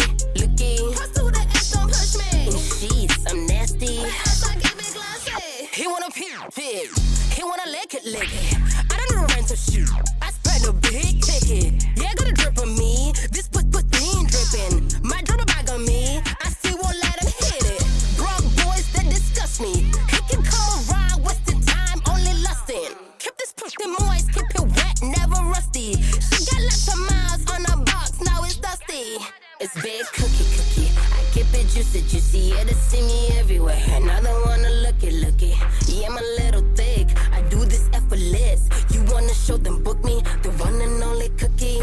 Press to the edge, don't push me. In sheets, I'm nasty. But else I keep it classy. He wanna pig. He wanna lick it. I don't know rent or shoot. I spend a big ticket. Yeah, got a drip on me. This put lean dripping. My dribble bag on me. I still won't let him hit it. Broke boys that disgust me. He can come around, wasting time, only lusting. Keep this pussy moist, keep it wet, never rusty. She got lots of miles on her box, now it's dusty. It's big cookie. I keep it juicy. Yeah, they see me everywhere. And I don't wanna looky. Yeah, I'm a little thick. I do this effortless. You wanna show them, book me. The one and only Cookie.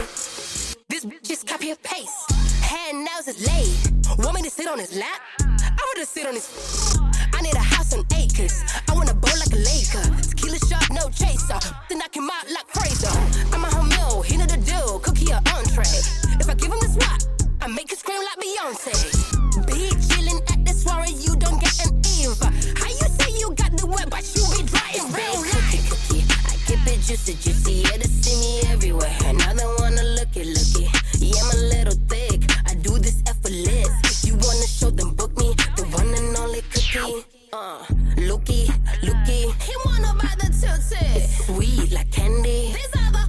This bitch just copy and paste. Hand nails is laid. Want me to sit on his lap? I wanna sit on his. I need a house on acres. I wanna bowl like a Laker. Tequila shot, no chaser. Then knock him out like Fraser. I'm a home meal, he know the deal. Cookie or entree. If I give him this rock, I make it scream like Beyonce. Be chillin' at this warrant, you don't get an Eve. How you say you got the wet, but you be dry in real life? Cookie. I keep it juicy. Yeah, they see me everywhere. And I don't wanna looky. Yeah, I'm a little thick. I do this effortless. You wanna show them, book me. The one and only Cookie. Looky. He wanna buy the tootsie. It's sweet like candy. These other